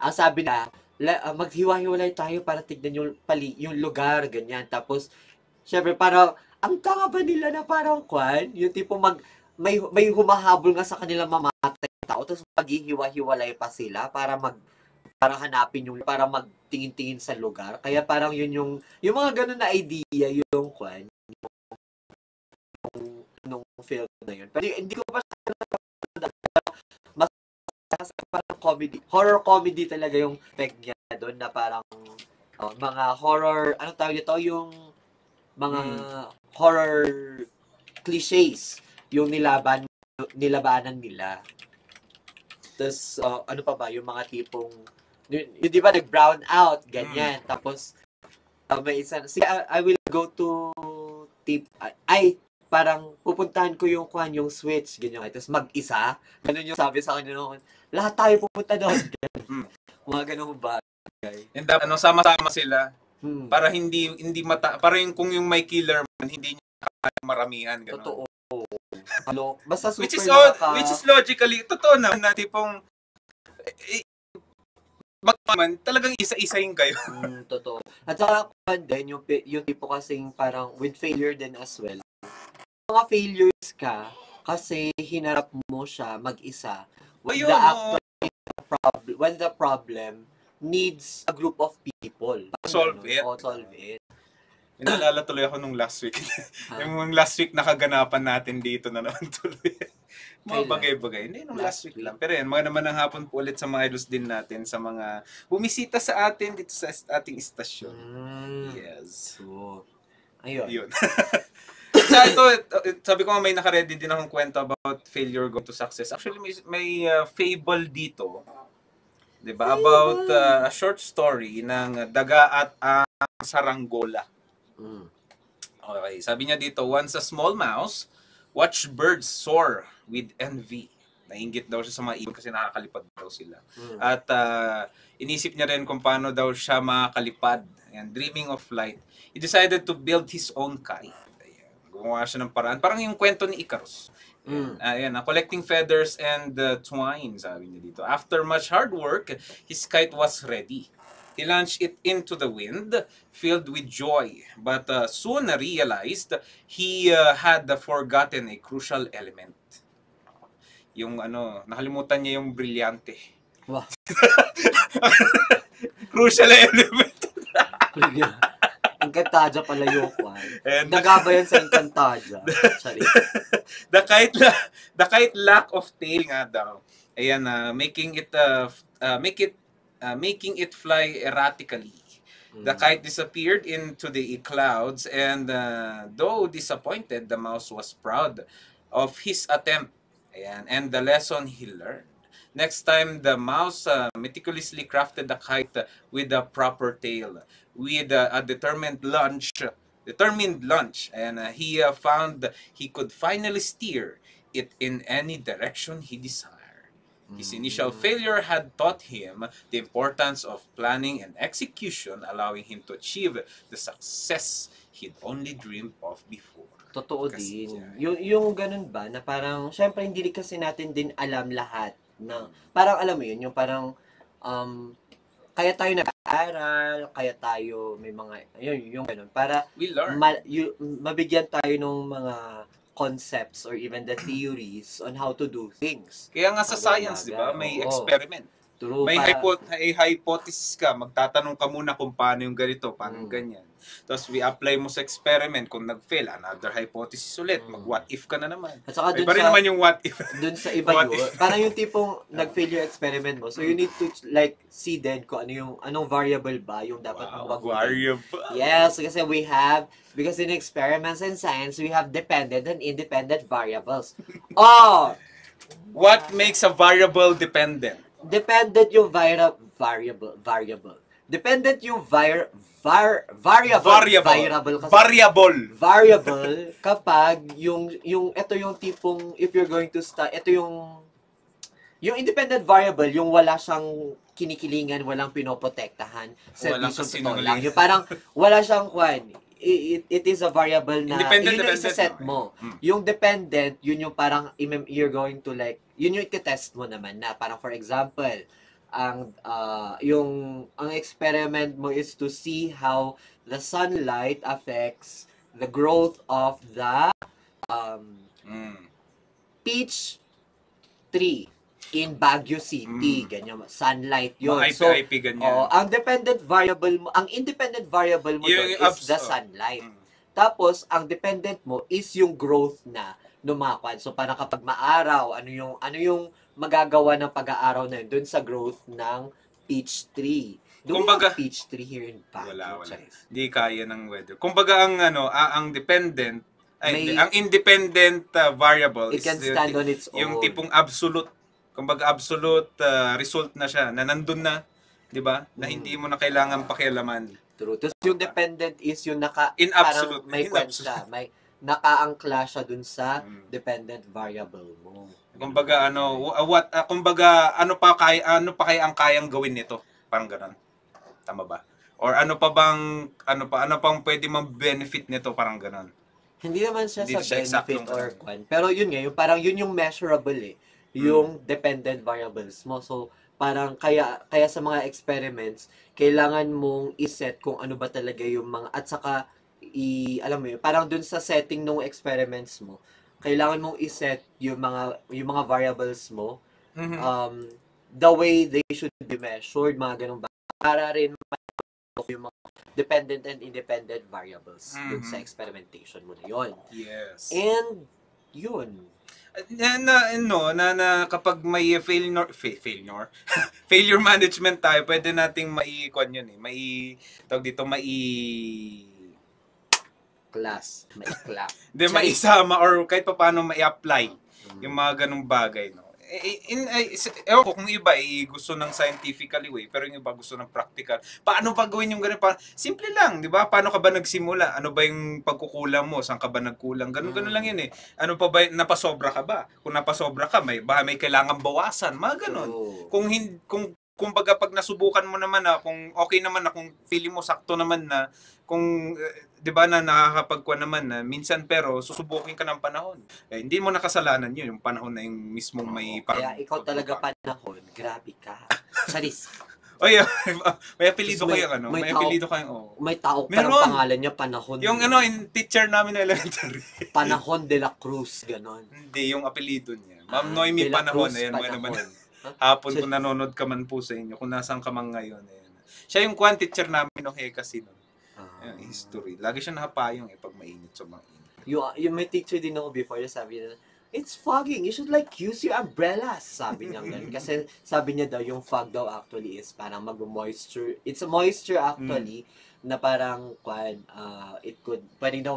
ang sabi na, maghiwa-hiwalay tayo para tignan yung lugar, ganyan. Tapos, syempre, parang, ang tanga ba nila na parang kwan? Yung tipo may humahabol nga sa kanila mamatay na tao, tapos maghihiwa-hiwalay pa sila para hanapin para magtingin-tingin sa lugar. Kaya parang yun yung mga ganun na idea, yung kwan, nung film na yun. Pero hindi ko pa siya mas parang comedy, horror comedy talaga yung peg niya doon na parang mga horror, anong tawag nito, yung mga horror cliches yung nilabanan nila. Tapos, ano pa ba, yung mga tipong, yung di ba, nag-brown out, ganyan. Tapos, may isa, sige, I will go to parang pupuntahan ko yung switch, ganyan. Tapos mag-isa, ganun yung sabi sa kanya noon, lahat tayo pupunta doon. Mga ganun bagay. And sama-sama sila para hindi para yung kung yung may killer man, hindi niya kaya maramihan, ganun. Totoo. Basta super Which is logically, totoo na tipong magpaman, talagang isa-isahin kayo. Totoo. At saka din, yung tipo kasing parang with failure din as well. Mga failures ka, kasi hinarap mo siya mag-isa. When the problem needs a group of people. Solve it. Solve it. Naalala tuloy ako nung last week. Yung last week nakaganapan natin dito na naman tuloy. Mga bagay-bagay. Hindi, nung last week lang. Pero yan, mga naman ng hapon po ulit sa mga idols din natin, sa mga bumisita sa atin dito sa ating istasyon. Yes. So, ayun. Yun. Sa ito, sabi ko nga may naka-ready din akong kwento about failure go to success. Actually, may fable dito. Diba? About a short story ng Daga at ang Saranggola. Okay, sabi niya dito, once a small mouse watched birds soar with envy. Nainggit daw siya sa mga ibon kasi nakakalipad daw sila. At inisip niya rin kung paano daw siya makakalipad. And dreaming of flight, he decided to build his own kite. Ayan, gumawa siya ng paraan. Parang yung kwento ni Icarus. Ayan, collecting feathers and twine, sabi niya dito. After much hard work, his kite was ready. He launched it into the wind, filled with joy, but soon realized he had forgotten a crucial element. Yung nakalimutan niya yung brilyante. Wow. Crucial element. Encantadia pala yung kwan. Nagaba yan sa Encantadia. Sorry. The kite lack of tail nga daw. Ayan, making it fly erratically. The kite disappeared into the clouds, and though disappointed, the mouse was proud of his attempt. Ayan, and the lesson he learned. Next time, the mouse meticulously crafted the kite with a proper tail, with a determined launch, and he found he could finally steer it in any direction he desired. His initial failure had taught him the importance of planning and execution, allowing him to achieve the success he'd only dreamed of before. Totoo din. Yung ganun ba, na parang, syempre hindi kasi natin din alam lahat. Na, parang alam mo yun, yung parang, kaya tayo nag-aaral, kaya tayo may mga, yung ganun, para we learn. Mabigyan tayo ng mga concepts or even the theories on how to do things. Kaya nga sa science, di ba, may experiment. True, may hypothesis ka, magtatanong ka muna kung paano yung ganito, paano yung ganyan. Tapos we-apply mo sa experiment, kung nag-fail, another hypothesis ulit, mag-what if ka na naman. At saka iba rin naman yung what if. Dun sa iba yun, parang yung tipong nag-fail yung experiment mo, so you need to like see then kung anong variable ba yung dapat mong variable. Yes, kasi because in experiments in science, we have dependent and independent variables. What makes a variable dependent? Dependent yung variable. Dependent yung variable. Variable. Kasi, variable kapag ito yung tipong, if you're going to start, ito yung independent variable, yung wala siyang kinikilingan, walang pinoprotektahan, servisyo totoo lang. Yung parang wala siyang it is a variable na yun yung isa-set mo. Yung dependent, yun yung parang you're going to like, yun yung i-test mo naman na parang for example, ang experiment mo is to see how the sunlight affects the growth of the peach tree in Baguio City, ganyan, sunlight yun. So, ang independent variable mo doon is the sunlight. Tapos, ang dependent mo is yung growth na numakwan. So, parang kapag maaraw, ano yung magagawa ng pag-aaraw na yun doon sa growth ng peach tree. Doon yung peach tree here in Baguio. Wala. Hindi kaya ng weather. Kumbaga, ang dependent, ang independent variable it can stand on its own. Yung tipong absolute, kumbaga absolute result na siya, na nandun na, di ba? Na hindi mo na kailangan pakialaman. True. Tapos yung dependent is yung in absolute. May kwenta, may nakaangkla siya dun sa dependent variable mo. Kumbaga kumbaga ano pa kaya ang kayang gawin nito? Parang ganoon. Tama ba? Or ano pang pwede ma-benefit nito, parang ganoon. Hindi naman siya sa benefit or kwan. Pero yun nga, yung parang yun yung measurable yung dependent variables mo. So, parang kaya sa mga experiments, kailangan mong iset kung ano ba talaga yung mga, at saka, alam mo yun, parang dun sa setting ng experiments mo, kailangan mong iset yung mga variables mo, the way they should be measured, mga ganun ba, para rin yung mga dependent and independent variables dun sa experimentation mo na yun. Yes. And, yun. Na kapag may failure management tayo, pwede nating mai-con yun class. Hindi, maisama or kahit pa paano mai-apply yung mga ganung bagay, no? Ewan ko kung iba gusto ng scientifically way, pero yung iba gusto ng practical. Paano pa gawin yung ganun? Simple lang, di ba? Paano ka ba nagsimula? Ano ba yung pagkukulang mo? Saan ka ba nagkulang? Ganun lang yun eh. Ano pa ba, napasobra ka ba? Kung napasobra ka, may kailangan bawasan. Mga ganun. Kung baga pag nasubukan mo naman na, kung okay naman na, kung feeling mo sakto naman na, kung, di ba na nakakapagkuha naman na, minsan pero susubukin ka ng panahon. Hindi mo nakasalanan yun, yung panahon na yung mismong may... Kaya ikaw talaga panahon, grabe ka. Charis. Oy, may apelido kayong may apelido kayong May tao pa ng pangalan niya, Panahon. Yung yung teacher namin na elementary. Panahon de la Cruz, ganon. Hindi, yung apelido niya. Ma'am Noemi Panahon, ayan mo naman. Hapon kung nanonood ka man po sa inyo, kung nasaan ka man ngayon. Ayan. Siya yung teacher namin ng Hekasi nun. History. Lagi siya nakapayong pag mainit, sobrang init. Yung may teacher din ako before, sabi niya, it's fogging, you should like use your umbrella, sabi niya ganun. Kasi sabi niya daw, yung fog daw actually is parang mag-moisture. It's a moisture actually, na parang, it could, pwede daw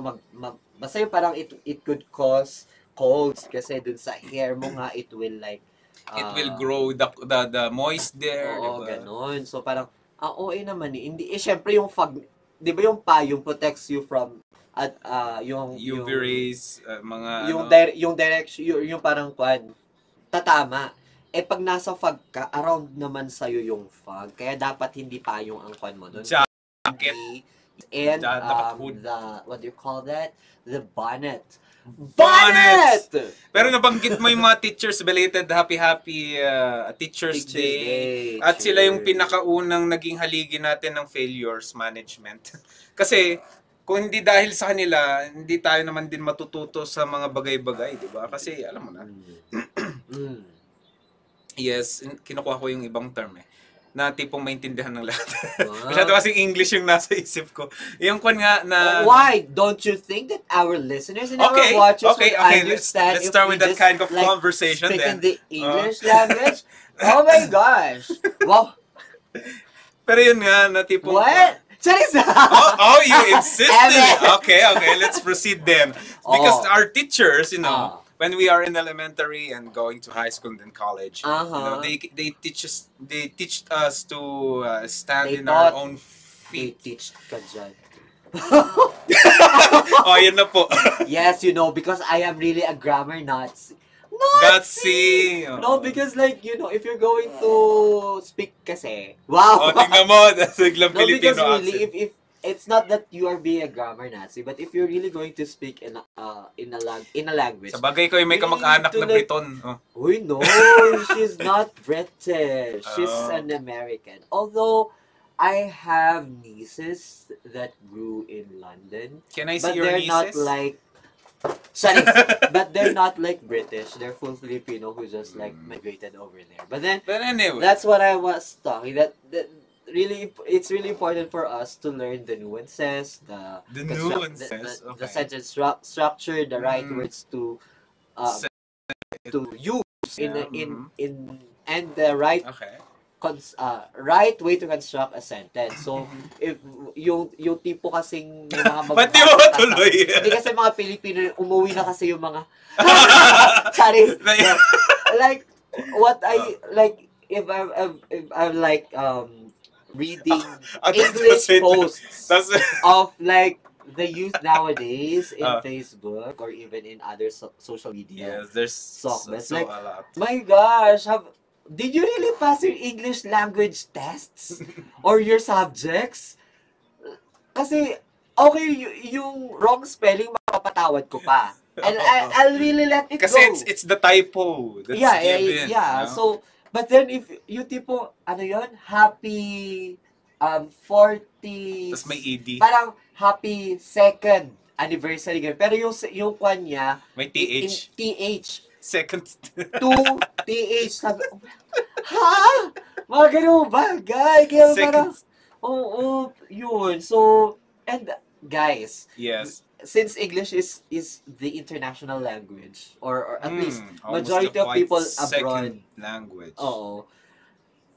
basta yung parang it could cause colds, kasi dun sa hair mo nga, it will like, it will grow the moist there. Oo, diba? Ganon. So parang, OA naman hindi, syempre yung fog, di ba yung payong protects you from yung UV rays, mga yung direction, yung parang tatama. Pag nasa fog ka, around naman sa'yo yung fog. Kaya dapat hindi payong ang mo doon. Jacket. And what do you call that? The bonnet. Bonnet! Pero nabanggit mo yung mga teachers, belated happy Teachers Day. At sila yung pinakaunang naging haligi natin ng failures management. Kasi kung hindi dahil sa kanila, hindi tayo naman din matututo sa mga bagay-bagay, di ba? Kasi alam mo na. Yes, kinukuha ko yung ibang term na tipong maintindihan ng lahat. Masyado kasing English yung nasa isip ko. Yung nga na... Why? Don't you think that our listeners and our watchers would understand let's start with that kind of conversation then. Speaking the English language? Oh my gosh! Wow! Pero yun nga, na tipong... What? You insisted. Okay, let's proceed then. Because our teachers, when we are in elementary and going to high school and then college, Uh-huh. they teach us to stand They in our taught- own They feet. teach ka dyan. Oh, yun na po. Yes, because I am really a grammar Nazi. Gutsy. No, because if you're going to speak kasi, wow! Oh, tingnan mo, that's biglang No, because Filipino really, accent. if it's not that you are being a grammar Nazi, but if you're really going to speak in a language, Sa bagay ko, may you kamag-anak need to na like- Briton. Oh. uy, no, she's not British. She's Oh. an American. Although I have nieces that grew in London, Can I but see your they're not nieces? like but they're not like British. They're full Filipino who just like migrated over there. But then But anyway. that's what I was talking. That really, it's really important for us to learn the nuances, the nuances, the okay. sentence structure, the right Mm. words to Se- use Yeah, in and the right Okay. right way to construct a sentence. So if yung tipo kasing yung mga Ba't di mo matuloy? Hindi kasi mga Pilipino umuwi na kasi yung mga sorry. Like what I like if I'm like reading English posts of like the youth nowadays in Facebook or even in other social media. Yes, there's Softness, so like- a lot. My gosh, did you really pass your English language tests or your subjects? Kasi okay yung wrong spelling mapapatawad ko pa. And I'll really let it Kasi go. it's the typo that's given. Yeah. You know? So, but then if you tipo, ano yun? Happy 40... Tas may ED. Parang happy second anniversary. ganun. Pero yung kwan niya, May in TH. TH. Second. 2 TH. Sabi, ha? Mga ganun bagay. Kaya parang, Second. yun. So, and guys, Yes. since English is the international language, or at least Almost majority a of people quite abroad, second language.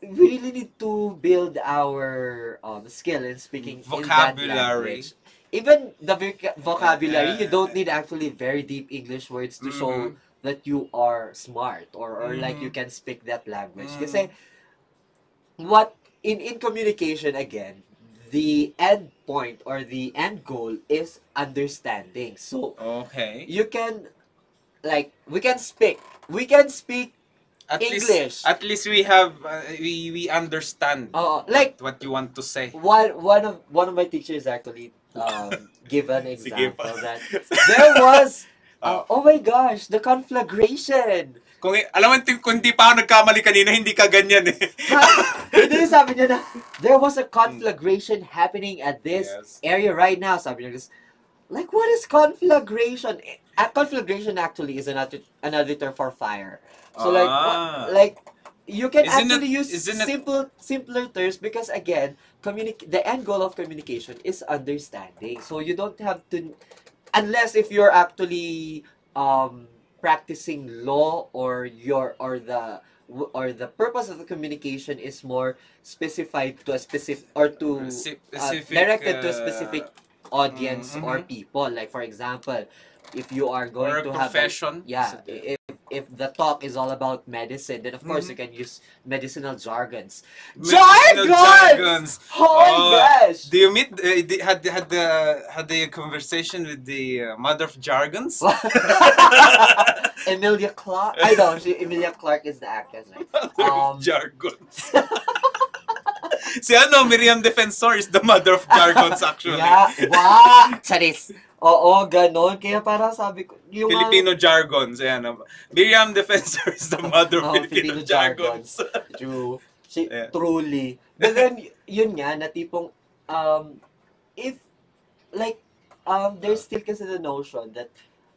we really need to build our skill in speaking in that Vocabulary. language. Even the vocabulary, you Yeah. don't need actually very deep English words to show that you are smart or like you can speak that language. Kasi what in communication again, the end point or the end goal is understanding. So Okay. you can we can speak At English. At least we have we understand like what you want to say. one of my teachers actually give an Sige example pa. that there was oh my gosh, the conflagration. Alam mo, kung di pa ako nagkamali kanina, hindi ka ganyan eh. Hindi, sabi niya na, there was a conflagration happening at this Yes. area right now. Sabi niya, like, what is conflagration? Conflagration actually is another term for fire. So like you can Isn't actually it- use isn't it- simpler terms because again, the end goal of communication is understanding. So you don't have to, unless if you're actually practicing law or the purpose of the communication is more specified to a specific or to Specific, directed to a specific audience mhm. or people. Like for example, if you are going Or a to have profession. if the talk is all about medicine, then of course you can use medicinal jargons. Medicinal jargons! Oh my gosh! Do you meet had the conversation with the mother of jargons? Emilia Clarke. I know, Emilia Clarke is the actress, right? Jargons. Si Miriam Defensor is the mother of jargons actually. Yeah, wow! Charis. Oo, ganon. Kaya parang sabi ko, yung Filipino jargons. Ayan. Miriam Defensor is the mother of Filipino Filipino jargons. True. Yeah. Truly. But then, yun nga, na tipong, if, like, there's still kasi the notion that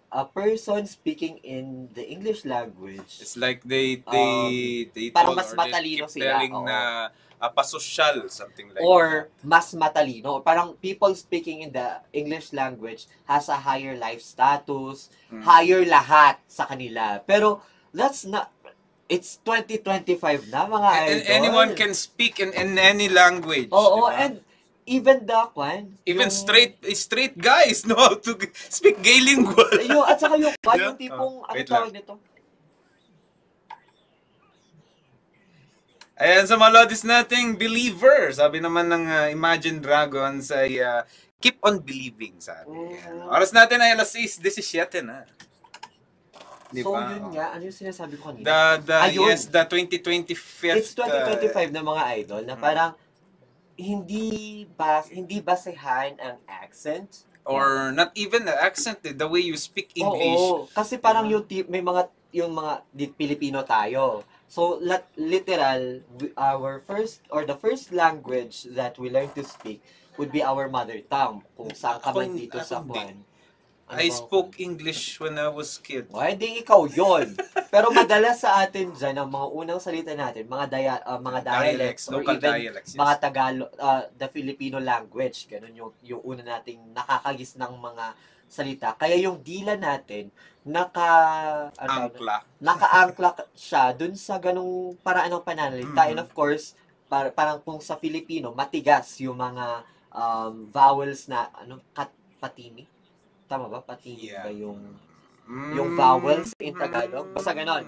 a person speaking in the English language, It's like they parang told mas or they matalino keep sila, telling oo. na pasosyal, something like or mas matalino. Parang people speaking in the English language has a higher life status, higher lahat sa kanila. Pero that's not, it's 2025 na mga that. And idol. anyone can speak in any language. Oo, diba? and even the kwan. Even straight guys know how to speak gay lingual. At saka yung kwan, Yeah. yung tipong, ano Wait tawag nito? Ayan, sa melodies nating Believer. Sabi naman ng Imagine Dragons ay keep on believing, sabi. Oras natin ay alas 6:17 na. Di So, ba? yun nga, ano yung sinasabi ko kanina? The 2025th. It's 2025 na mga idol na parang hindi basehan ang accent. Or not even the accent, the way you speak English. Oo, kasi parang yung Pilipino tayo. So, literal, the first language that we learn to speak would be our mother tongue. Kung saan ka man dito sa kwan. I spoke English when I was kid. Why, di ikaw yon. Pero madalas sa atin dyan, ang mga unang salita natin, mga dialects, or local even dialects, yes. mga Tagalog, the Filipino language. Ganun yung una nating nakakagis ng mga salita. Kaya yung dila natin, nakaangkla siya dun sa ganung paraan ng pananalita. And of course, parang kung sa Filipino, matigas yung mga vowels na, patimi? Tama ba? Patimi ba yung vowels in Tagalog? Basta ganon.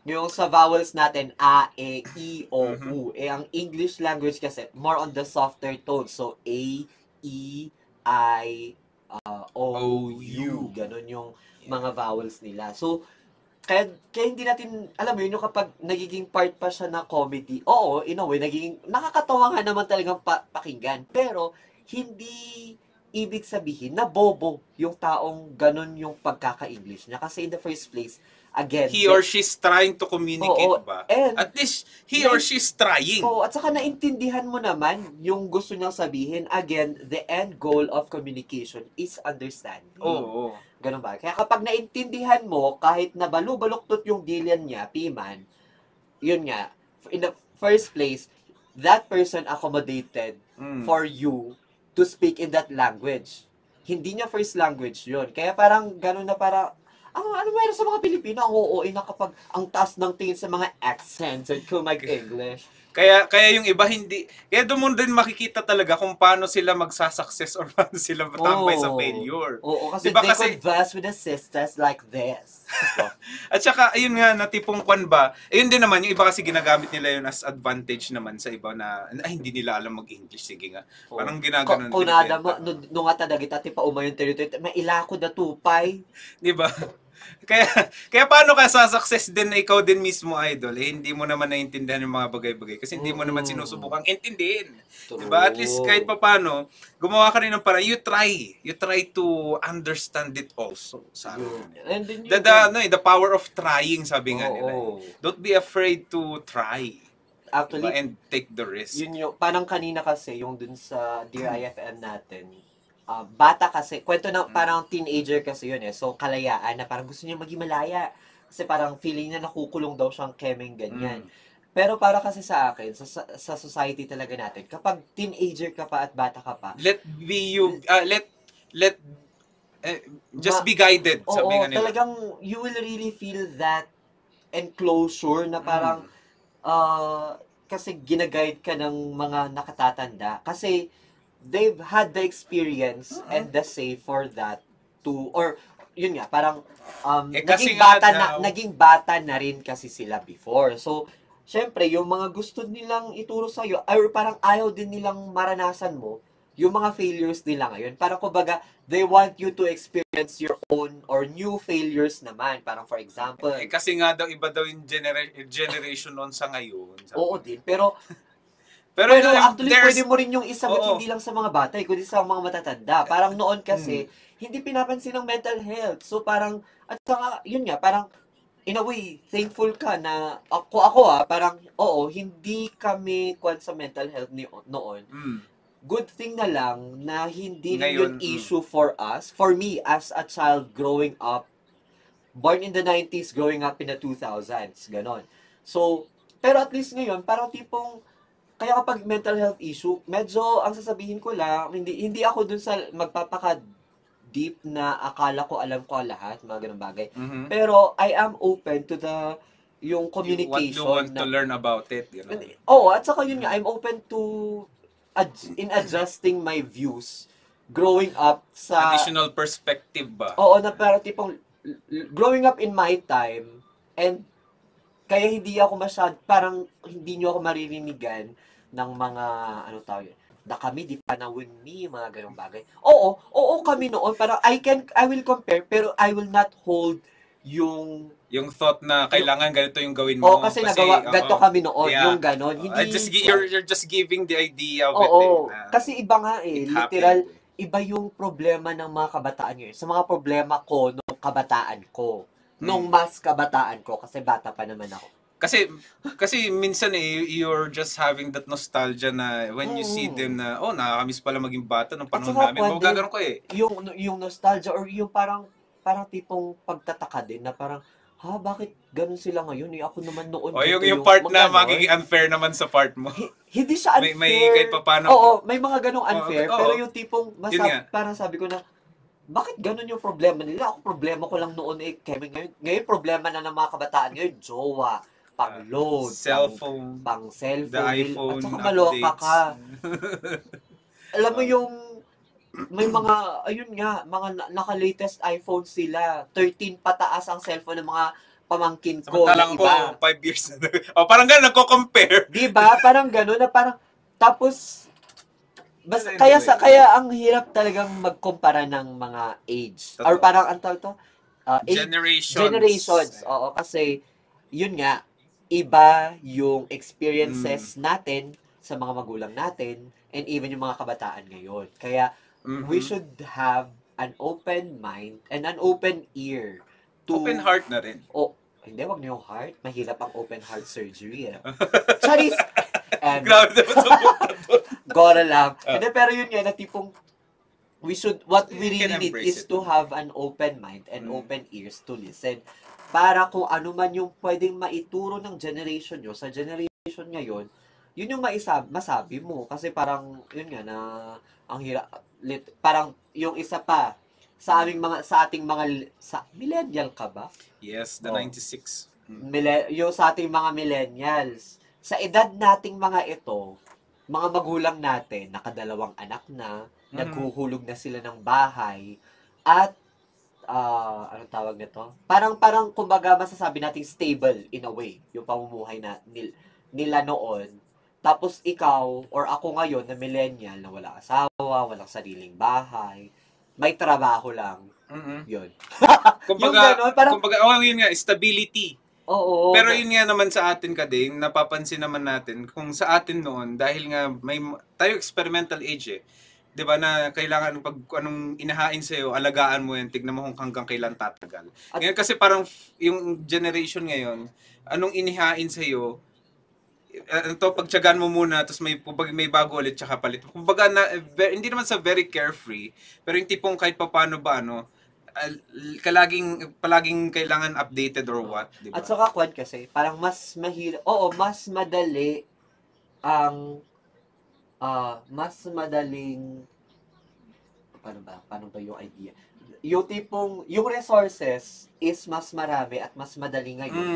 Yung sa vowels natin, A, E, I, O, U. Ang English language kasi, more on the softer tones. So, A, E, I, O, U. Ganon yung mga vowels nila. So, kaya hindi natin, alam mo yun, yung kapag nagiging part pa siya na comedy, oo, in a way, nakakatawa nga naman talagang pakinggan. Pero, hindi ibig sabihin na bobo yung taong ganun yung pagkaka-English niya. Kasi in the first place, again, he or she's trying to communicate ba? At least, he or she's trying. At saka naintindihan mo naman yung gusto niyang sabihin. Again, the end goal of communication is understanding. Oo. Ganun ba? Kaya kapag naintindihan mo, kahit na baluktot yung dilan niya, piman, yun nga, in the first place, that person accommodated for you to speak in that language. Hindi niya first language yun. Kaya parang ganun na parang, ano meron sa mga Pilipino? Ang oo na kapag ang taas ng tingin sa mga accents and kung mag-English. Kaya yung iba hindi, kaya doon mo din makikita talaga kung paano sila magsasucess or paano sila matambay sa failure. Oo, kasi diba, they converse with the sisters like this. At saka, ayun nga, natipong kwan ba, ayun din naman, yung iba kasi ginagamit nila yun as advantage naman sa iba na, hindi nila alam mag-English, sige nga. Parang ginaganon. Kunada mo, nung nga tadagit ati pa umayon territory, may ilako da tupay. Diba? Kaya paano ka sa-success din na ikaw din mismo, idol? Hindi mo naman naiintindihan yung mga bagay-bagay kasi hindi mo naman sinusubukang intindihin. Diba? At least kahit papano, gumawa ka rin ng parang, you try to understand it also. Sabi the power of trying, sabi nga nila. Don't be afraid to try. Actually, diba? And take the risk. Yun yung, parang kanina kasi, yung dun sa Dear IFM natin, bata kasi, kwento na parang teenager kasi yun eh. So, kalayaan na parang gusto niya maging malaya. Kasi parang feeling niya nakukulong daw siyang kemeng ganyan. Pero para kasi sa akin, sa society talaga natin, kapag teenager ka pa at bata ka pa, just be guided. Sabi nga nila. Talagang you will really feel that enclosure na parang kasi ginaguide ka ng mga nakatatanda. Kasi they've had the experience and the say for that yun nga, parang naging bata na rin kasi sila before. So, syempre, yung mga gusto nilang ituro sa'yo, or parang ayaw din nilang maranasan mo, yung mga failures nila ngayon. Parang kumbaga, they want you to experience your own or new failures naman. Parang for example. Kasi nga daw, iba daw yung generation on sa ngayon. Oo din, pero actually, pwede mo rin yung isagot hindi lang sa mga bata, kundi sa mga matatanda. Parang noon kasi, hindi pinapansin ng mental health. So parang, at saka, yun nga, parang, in a way, thankful ka na, parang, hindi kami kwan sa mental health noon. Good thing na lang na hindi rin yun issue for us. For me, as a child growing up, born in the 90s, growing up in the 2000s, ganon. So, pero at least ngayon, parang tipong, kaya kapag mental health issue, medyo ang sasabihin ko lang, hindi ako dun sa magpapaka-deep na akala ko alam ko lahat, mga ganun bagay. Pero I am open to yung communication. You want to learn about it, you know? At saka yun nga, I'm open to in adjusting my views growing up sa Additional perspective ba? oo na parang tipong growing up in my time and kaya hindi ako parang hindi nyo ako maririnigan ng mga ano tawag yun, na kami di panahon ni mga ganong bagay. Oo kami noon parang I will compare pero I will not hold yung thought na kailangan ganito yung gawin mo. kasi nagawa, ganito kami noon, yung ganon. Hindi, you're just giving the idea of it. Kasi iba nga literal, happened. Iba yung problema ng mga kabataan ngayon. Sa mga problema ko nung kabataan ko. Nung mas kabataan ko, kasi bata pa naman ako. Kasi minsan you're just having that nostalgia na when you see them na, nakakamiss pala maging bata nung panahon namin. Magagaroon ko Yung nostalgia or yung parang tipong pagtataka din na parang, bakit ganun sila ngayon? Ako naman noon. Yung part na magiging unfair naman sa part mo. Hindi siya unfair. May kahit paano. Oo, may mga ganung unfair. Pero yung tipong, parang sabi ko na, bakit ganun yung problema nila? Ako problema ko lang noon ngayon problema na ng mga kabataan ngayon, jowa, pang-load, cellphone, pang-cellphone, the iPhone, at saka maloka ka. Alam mo yung may mga, mga naka-latest iPhone sila. 13 pataas ang cellphone ng mga pamangkin ko. Samantalang ko, 5 years na. Parang gano'n, nagko-compare. Diba? Parang gano'n na parang, tapos, kaya ang hirap talagang magkumpara ng mga age. Or parang, ang tawag to? Generations. Oo, kasi, yun nga, iba yung experiences natin sa mga magulang natin and even yung mga kabataan ngayon. Kaya, we should have an open mind and an open ear to... Open heart na rin. Hindi, wag niyo yung heart. Mahirap ang open heart surgery. Charis! Grabe naman sa punta doon. Gora lang. Pero yun nga, na tipong what we really need is to have an open mind and open ears to listen. Para kung ano man yung pwedeng maituro ng generation nyo sa generation ngayon, yun yung masabi mo. Kasi parang, yun nga, na ang hirap, parang yung isa pa, sa ating mga millennial ka ba? Yes, the 96. Yung sa ating mga millennials. Sa edad nating mga ito, mga magulang natin, nakadalawang anak na, naghuhulog na sila ng bahay, at, anong tawag nito? Parang, kumbaga, masasabi nating stable in a way, yung pamumuhay nila noon. Tapos ikaw, or ako ngayon na millennial, na walang asawa, walang sariling bahay, may trabaho lang. Yun. Kumbaga, yun nga, stability. Oo. Pero yun nga naman sa atin kading, napapansin naman natin, kung sa atin noon, dahil nga tayo experimental age 'di ba na kailangan anong inahain sa iyo, alagaan mo 'yan, tignan mo kung hanggang kailan tatagal. Ngayon kasi parang yung generation ngayon, anong inihain sa iyo, pagtiyagaan mo muna, tapos may bago ulit tsaka palit. Kumbaga hindi naman sa very carefree, pero yung tipong kahit papaano ba palaging kailangan updated or what, di ba? At saka kasi parang mas mas madali ang mas madaling paano ba yung idea? Yung tipong yung resources is mas marami at mas madali ngayon.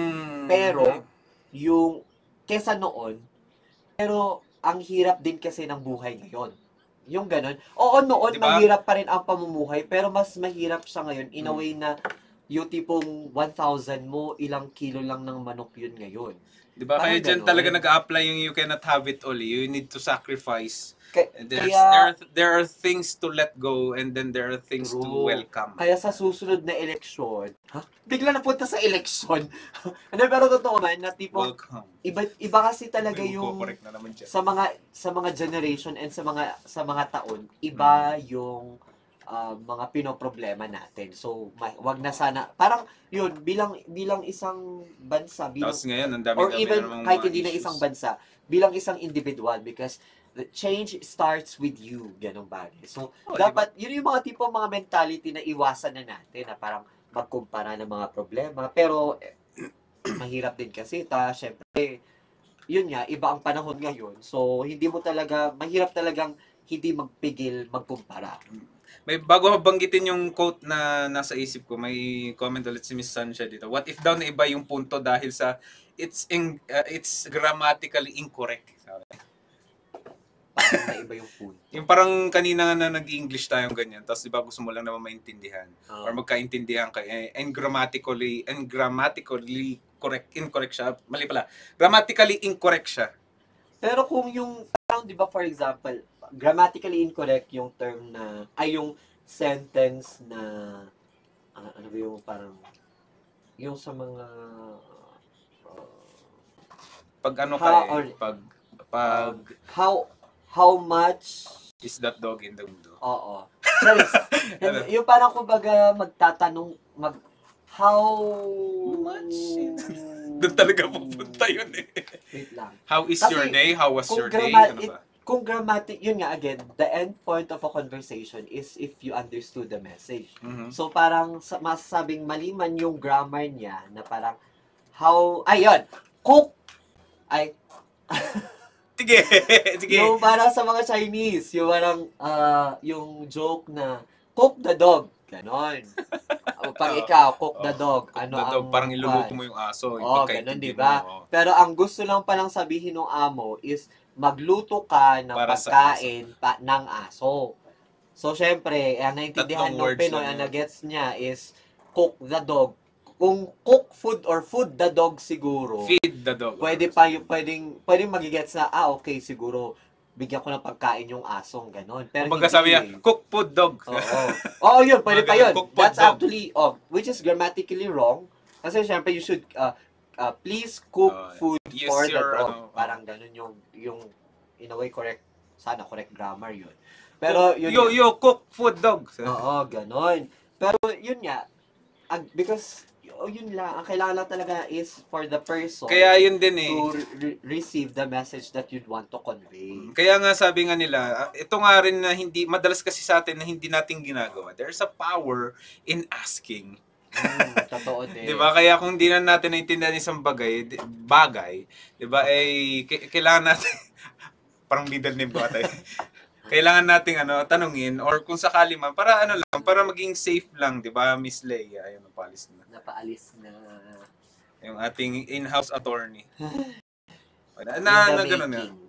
Pero yung kesa noon, pero ang hirap din kasi ng buhay ngayon. Yung ganun. Oo, noon, diba? Mahirap pa rin ang pamumuhay, pero mas mahirap siya ngayon in a way na yung tipong 1,000 mo, ilang kilo lang ng manok yun ngayon. Diba? Kaya dyan talaga nag-a-apply yung you cannot have it all. You need to sacrifice. There are things to let go and then there are things to welcome. Kaya sa susunod na eleksyon, bigla na punta sa eleksyon. Pero totoo man na tipo iba kasi talaga yung sa mga generation and sa mga taon, iba yung mga pinoproblema natin. So wag na sana parang yun bilang isang bansa ngayon, or even kahit hindi na isang bansa, bilang isang individual, because the change starts with you, ganong bagay. So, dapat, yun yung mga tipo mga mentality na iwasan na natin, na parang magkumpara ng mga problema. Pero, mahirap din kasi, syempre, yun nga, iba ang panahon ngayon. So, mahirap talagang hindi magpigil magkumpara. May bago banggitin yung quote na nasa isip ko, may comment ulit si Miss Sancha dito. What if daw na iba yung punto dahil sa it's grammatically incorrect. parang naiba yung punto. Yung parang kanina na nag-English tayong ganyan, tapos di ba gusto mo lang naman maintindihan or magkaintindihan ka, and grammatically incorrect siya. Mali pala. Grammatically incorrect siya. Pero kung yung, parang di ba for example, grammatically incorrect yung term na, ay yung sentence na, ano ba yung parang, yung sa mga, Pag ano How- ka pag how much, is that dog in the window? oo. Sorry, yung parang kumbaga magtatanong, how Much? Doon talaga pupunta yun eh. Wait lang. How is Kasi your day? How was kung your day? grama- Ano it- ba? Kung grammatic, yun nga again, the end point of a conversation is if you understood the message. Mhm. So parang masasabing mali man yung grammar niya na parang ayun, cook, ay, Sige, sige. yung parang sa mga Chinese, yung parang, yung joke na, cook the dog, ganon. Pag ikaw, cook the dog, ano The dog, ang, parang iluluto mo yung aso. yung Oo, pagkaintindi ganun, di ba? mo, oo. Pero ang gusto lang palang sabihin ng amo is magluto ka ng Para sa pagkain ng aso. So, syempre, ang naintindihan Tatlong ng words Pinoy, lang ang yun. nagets niya is cook the dog. Kung cook food or food the dog siguro, Feed the dog. pwede pa yung, pwedeng magigets na, okay, siguro, bigyan ko ng pagkain yung asong, ganon. Pero Kumbaga hindi sabi niya, eh. cook food dog. Oo. Oo, yun. Pwede pa yun. Cook That's dog. actually, which is grammatically wrong. Kasi syempre, you should, please cook food use for the your, dog. Parang ganun yung, in a way, correct. Sana, correct grammar yun. Pero, yun You cook food dog. Oo, ganun. Pero, yun nga, because, yun lang, ang kailangan lang talaga is for the person Kaya yun din eh. to receive the message that you'd want to convey. Kaya nga sabi nga nila, ito nga rin na hindi, madalas kasi sa atin na hindi natin ginagawa. There's a power in asking. Totoo din. 'Di ba? Kaya kung hindi na natin naintindihan isang bagay, 'di ba? Kailangan natin parang middle name ko ata. Kailangan nating tanungin or kung sakali man para para maging safe lang, 'di ba? Miss Leia, ayun napaalis na. Napaalis na. Yung ating in-house attorney.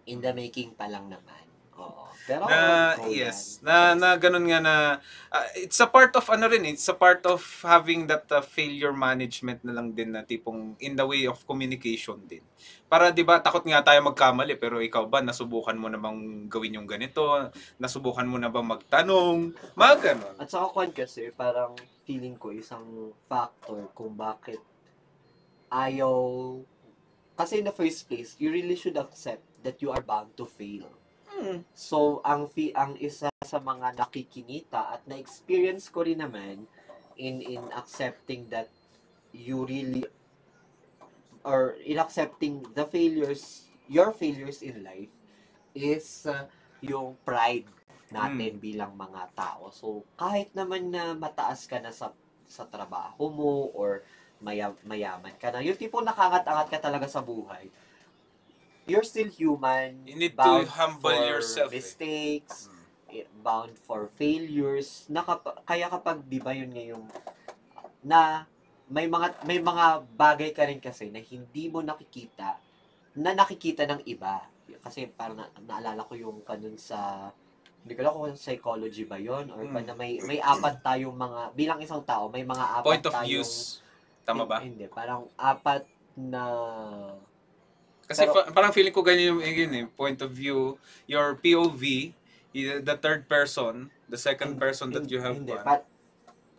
In the making pa lang naman. Oo. Pero, Yes, na ganun nga na it's a part of it's a part of having that failure management na lang din na tipong in the way of communication din. Para 'di ba takot nga tayo magkamali pero ikaw ba nasubukan mo na bang gawin yung ganito? Nasubukan mo na bang magtanong? Mga ganun. At saka kasi parang feeling ko isang factor kung bakit ayaw, kasi in the first place, you really should accept that you are bound to fail. So, ang isa sa mga nakikinita at na-experience ko rin naman in accepting that you really, or in accepting your failures in life is yung pride natin bilang mga tao. So, kahit naman na mataas ka na sa trabaho mo or mayaman ka na, yung tipong nakangat-angat ka talaga sa buhay, you're still human. You need bound to humble for yourself. mistakes, bound for failures. Kaya kapag, di ba yun ngayong, na may mga bagay ka rin kasi na hindi mo nakikita, na nakikita ng iba. Kasi parang naalala ko yung kanun sa, hindi ko alam kung psychology ba yun, or na may apat tayong mga, bilang isang tao, may mga apat Point of tayong, views. Tama ba? Hindi, parang apat na, Kasi pero, parang feeling ko ganyan yung point of view, your POV, the third person, the second person that you have. Hindi, Tama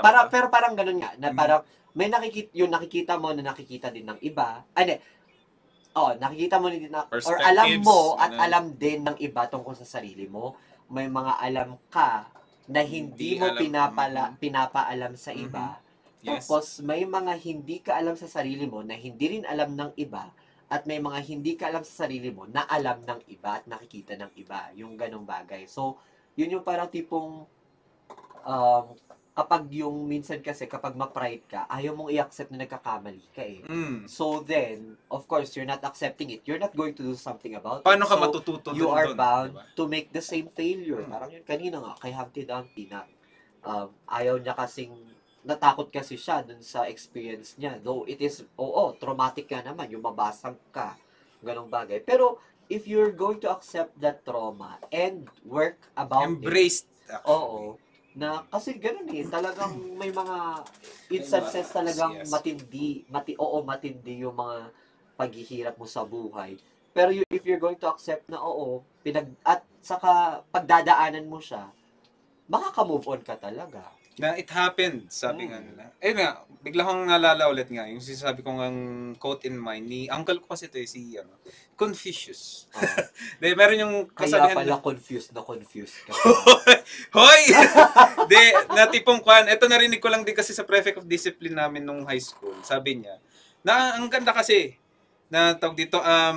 ba? pero parang ganun nga, na parang, may nakikita mo na nakikita din ng iba. Hindi. Nakikita mo din na, or alam mo at alam din ng iba tungkol sa sarili mo. May mga alam ka na hindi mo pinapaalam sa iba. Yes. Tapos may mga hindi ka alam sa sarili mo na hindi rin alam ng iba, at may mga hindi ka alam sa sarili mo na alam ng iba at nakikita ng iba. Yung ganong bagay. So, yun yung parang tipong kapag yung minsan kasi kapag ma-pride ka, ayaw mong i-accept na nagkakamali ka eh. So then, of course, you're not accepting it. You're not going to do something about Paano it. ka So, matututo you dun, are bound diba? to make the same failure. Parang yun kanina nga, kay Humpty Dumpty na ayaw niya kasing, natakot kasi siya dun sa experience niya. Though it is, traumatic ka naman, yung mabasag ka, ganong bagay. Pero, if you're going to accept that trauma and work about Embraced. Oo. Na kasi ganoon talagang may mga instances talagang Yes. matindi yung mga paghihirap mo sa buhay. Pero if you're going to accept na at saka pagdadaanan mo siya, makaka-move on ka talaga. Na it happened, sabi nga nila. Eh nga, bigla kong naalala ulit nga, yung sinasabi kong ang quote in mind, ni uncle ko kasi ito si Confucius. De, meron yung Kaya kasabihan pala confused ka. Hoy! De, na tipong kwan, ito narinig ko lang din kasi sa prefect of discipline namin nung high school. Sabi niya, na ang ganda kasi, na tawag dito, a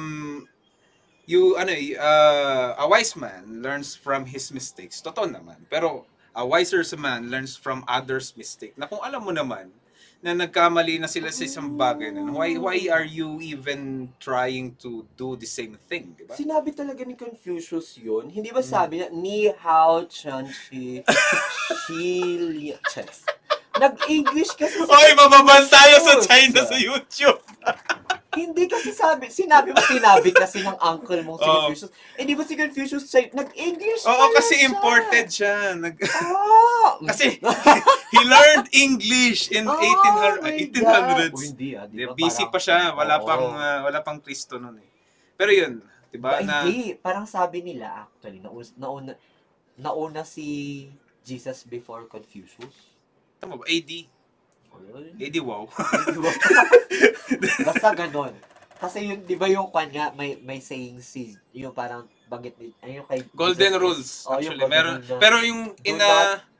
wise man learns from his mistakes. Totoo naman. Pero, a wiser man learns from others' mistake. Na kung alam mo naman na nagkamali na sila sa isang bagay na, why are you even trying to do the same thing, di ba? Sinabi talaga ni Confucius yun. Hindi ba sabi niya, ni hao chen shi li ches. Nag-English kasi si Hoy, mababan tayo sa Confucius. China sa YouTube! Hindi kasi sinabi kasi ng uncle mong si Confucius. Eh, di ba si Confucius nag-English Oo, pala kasi siya. imported siya. Ah! Kasi he learned English in Oh 1800s. hindi Di, ba? busy Parang- pa siya, wala Oo. pang Kristo noon eh. Pero yun, 'di ba? Hindi, parang sabi nila actually nauna si Jesus before Confucius. Tama ba? AD. AD wow. Basta ganon. Kasi yun, di ba yung kanya, may saying yung parang banggit ni, yung kay Golden Jesus rules Christ. Oh, yung actually. golden Meron rule na, pero yung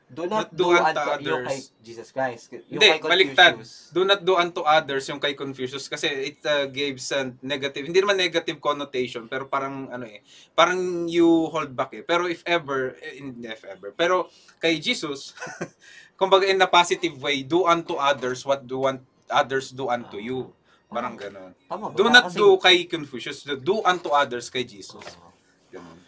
do not not do do unto unto yung others. kay Jesus Christ. Yung hindi, kay baliktad. Confucius. Do not do unto others yung kay Confucius kasi it gives a negative, hindi naman negative connotation, pero parang parang you hold back eh. Pero pero kay Jesus, kumbaga in a positive way, do unto others what do want others do unto you. Parang gano'n. Tama ba? Do Parang not kasi- do kay Confucius, do unto others kay Jesus. Ganun.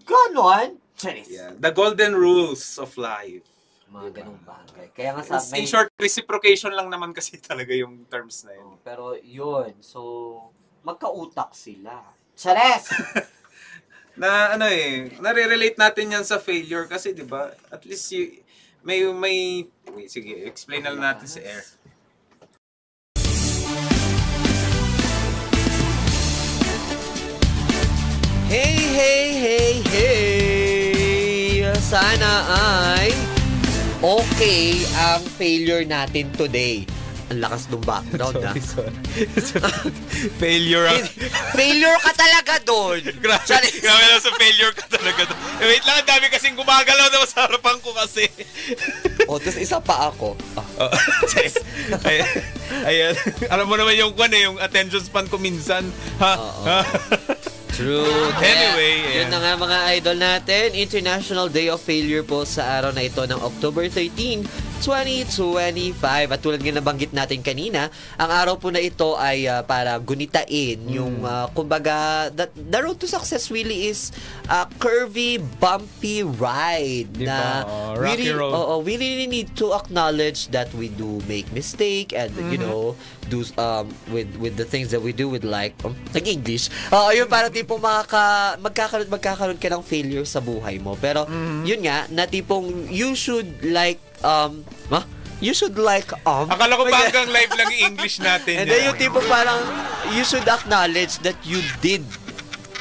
Ganon? Charis. Yeah. The golden rules of life. Mga ganong bagay. Kaya nga sa In short, reciprocation lang naman kasi talaga yung terms na yun. pero yun, so, magkautak sila. Chares! Na nare-relate natin yan sa failure kasi 'di ba? At least may wait, sige, explain na lang natin si Air. Hey! Sana ay okay ang failure natin today. Ang lakas ng background, ha? Failure. Failure ka talaga doon. Grabe lang sa failure ka talaga. Wait lang, ang dami kasing gumagalaw na sa harapan ko kasi. Tapos isa pa ako. Ayan. Alam mo naman yung yung attention span ko minsan. True. Anyway, Yun na nga mga idol natin. International Day of Failure po sa araw na ito ng October 13, 2025. At tulad nga nabanggit natin kanina, ang araw po na ito ay para gunitain yung, kumbaga, the road to success really is a curvy, bumpy ride. Diba? Na Rocky road. we really need to acknowledge that we do make mistake and, you know, do with the things that we do with nag-English. Yun para tipong magkakaroon ka ng failure sa buhay mo. Pero yun nga, na tipong you should Akala ko ba hanggang live lang yung English natin. and then yung tipo parang you should acknowledge that you did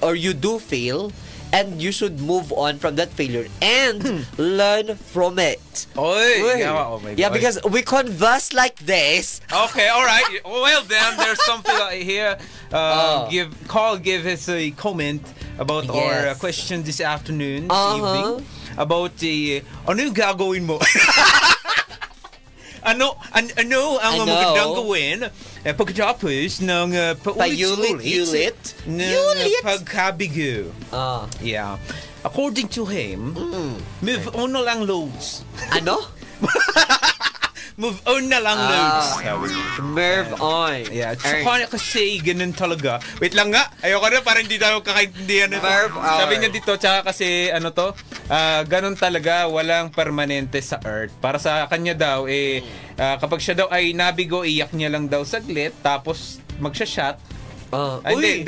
or you do fail and you should move on from that failure and learn from it. Oy! Uy. Oh my God. Yeah, because we converse like this. Okay, all right. Well, then there's something here. Give us a comment about our Yes. question this afternoon, this evening, about ano yung gagawin mo? ano ang magandang gawin pagkatapos ng paulit-ulit ng pagkabigo? Yeah. According to him, move on na lang loads. Ano? Move on na lang loads. Move on. Yeah, tsaka kasi ganun talaga. Wait lang nga, ayoko na, parang hindi tayo kakaintindihan nito. Sabi niya dito, tsaka kasi ganun talaga, walang permanente sa earth. Para sa kanya daw, kapag siya daw ay nabigo, iyak niya lang daw saglit, tapos magsha-shot, Hindi.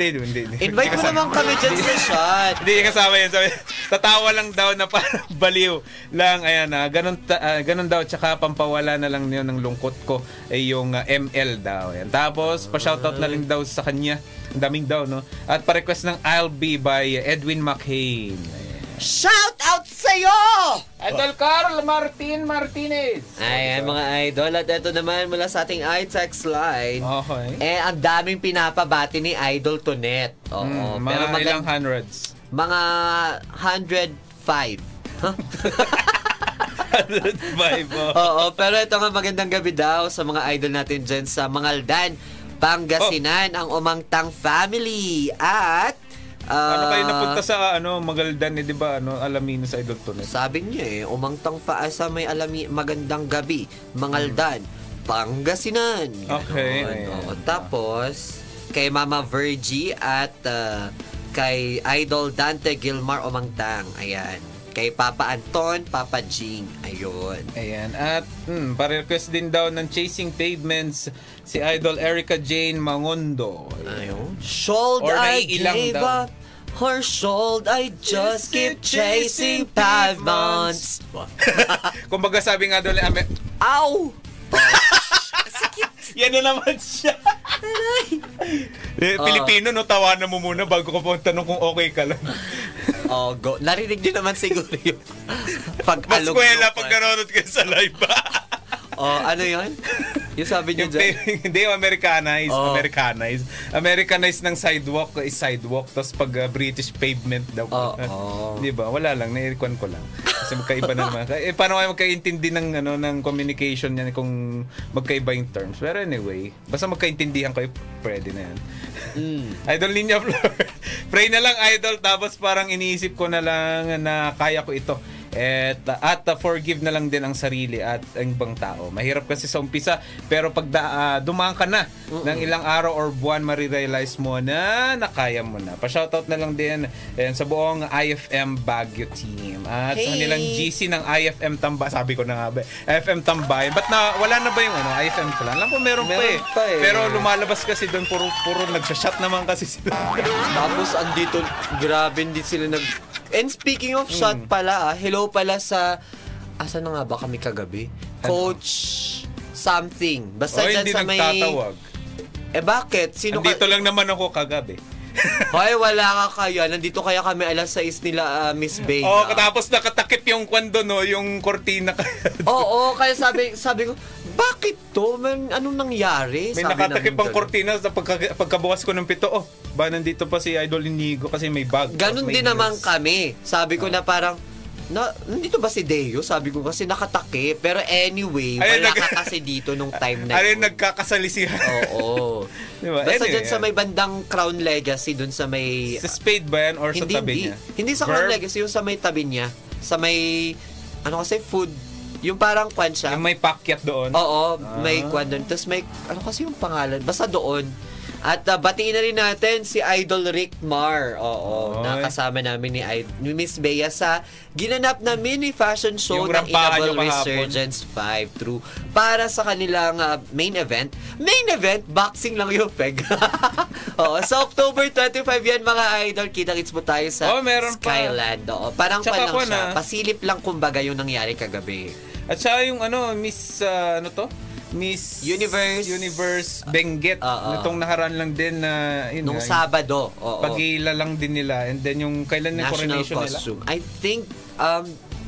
Invite mo naman kami dyan sa shot. Hindi kasama yan. Sabi, tatawa lang daw na parang baliw lang. Ayan ganun daw. Tsaka pampawala na lang yun ng lungkot ko ay yung ML daw. Ayan. Tapos, pa-shoutout na lang daw sa kanya. Ang daming daw, no? At pa-request ng I'll Be by Edwin McCain. Shout out sa'yo! Idol Carl Martinez. Ayan mga idol. At ito naman mula sa ating iText line. Okay. Ang daming pinapabati ni Idol Tonet. Oo. Mga ilang hundreds? Mga 105. 105. Oo. Pero ito nga magandang gabi daw sa mga idol natin dyan sa Mangaldan, Pangasinan, ang Umangtang family. At ano kayo napunta sa Magaldan di ba? Alamino sa Idol Tonet. Sabi niya Umangtang sa may magandang gabi, Mangaldan, Pangasinan. Okay. Tapos kay Mama Virgie at kay Idol Dante Gilmar Umangtang. Ayan. Kay Papa Anton, Papa Jing. Ayun. Ayan. At pa-request din daw ng Chasing Pavements si Idol Erica Jane Mangondo. Ayun. Should Or I naiilang give daw. up? Or should I just keep chasing pavements? Kumbaga sabi nga doon, Ow! yan na naman siya. Pilipino, tawanan mo muna bago ko tanong kung okay ka lang. Go. Narinig din naman siguro yung pag-alog. Maskwela pag nanonood kayo sa live ba? Ano yun? Yung sabi niyo dyan? Hindi, Americanized ng sidewalk is sidewalk, tapos pag British pavement daw. Di ba? Wala lang, nairikwan ko lang. Kasi magkaiba na naman. Paano kayo magkaintindi ng communication yan kung magkaiba yung terms? Pero anyway, basta magkaintindihan kayo, pwede na yan. Idol Linya Flor. Pray na lang, Idol, tapos parang iniisip ko na lang na kaya ko ito. At forgive na lang din ang sarili at ang ibang tao. Mahirap kasi sa umpisa, pero pag dumaan ka na ng ilang araw or buwan, marirealize mo na nakaya mo na. Pa-shoutout na lang din sa buong IFM Baguio team. At sa kanilang GC ng IFM Tambay. Sabi ko na nga ba, IFM Tambay. Ba't wala na ba yung IFM ko lang? Alam ko meron pa eh. Pero lumalabas kasi doon, puro nagsha-shot naman kasi sila. Tapos andito, grabe din sila And speaking of shot pala, hello pala sa asan na nga ba kami kagabi? Coach something. Basta dyan hindi sa may nagtatawag. Bakit? Andito lang naman ako kagabi. Hoy, wala ka kaya. Nandito kaya kami alas 6 nila Miss Bay. Tapos nakatakip yung kwando yung kortina. Oo, kaya sabi ko, bakit to? Anong nangyari? May nakatakip ang kortina sa pagkabukas ko ng pito. Ba nandito pa si Idol Inigo kasi may bag. Ganon din naman kami. Sabi ko na parang, nandito ba si Deo? Sabi ko kasi nakatakip. Pero anyway, wala ka kasi dito nung time na yun. Nagkakasalisihan. Oo. Diba? Basta dyan sa may bandang Crown Legacy, dun sa may... Sa Spade ba yan or sa tabi niya? Hindi sa Crown Legacy, yung sa may tabi niya. Sa may, food. Yung parang kwan siya. Yung may pakyat doon? Oo, may kwan doon. Tapos may, kasi yung pangalan? Basta doon. At batiin na rin natin si Idol Rick Mar. Nakasama namin ni Miss Bea sa ginanap na mini fashion show ng Inable Resurgence 5 True para sa kanilang main event. Main event, boxing lang yung peg. Sa October 25 yan mga idol. Kita-kits mo tayo sa Skyland. Parang pa lang siya. Pasilip lang kumbaga yung nangyari kagabi. At saka yung Miss Universe Benguet. Itong naharaan lang din na nung Sabado. Pag-iila lang din nila. And then yung kailan yung coronation costume nila? I think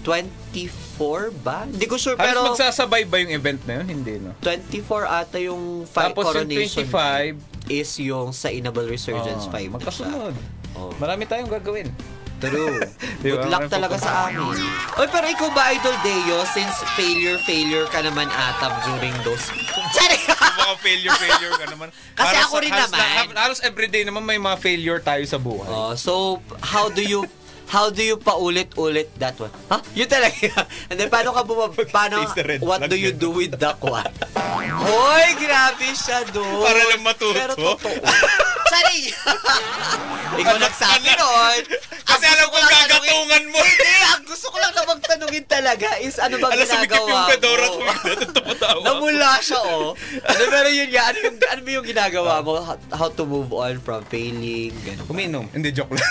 24 ba? Hindi ko sure pero magsasabay ba yung event na yun? Hindi, no? 24 ata yung tapos coronation. Tapos yung 25 is yung sa Inable Resurgence 5. Magkasunod. Marami tayong gagawin. True. Good luck talaga sa amin. Oy, pero ikaw ba, Idol Deo, since failure ka naman atap during those... Sorry! Mga failure ka naman. Kasi ako rin naman. Halos everyday naman may mga failure tayo sa buhay. So, how do you paulit-ulit that one? Yun talaga. And then, paano what do you do with that one? Hoy, grabe siya doon. Para lang matuto. Pero totoo. Sorry! Ikaw nagsabi noon. Kasi alam ko gagatungan mo. Hindi, ang gusto ko lang na magtanong tatanungin talaga is ano bang Alam, sumikip yung ginagawa Fedora mo? ko. Tumatawa. Namula siya, oh. Ano, pero yun nga, ano ba yung ginagawa mo? How to move on from failing, gano'n. Uminom. Hindi, joke lang.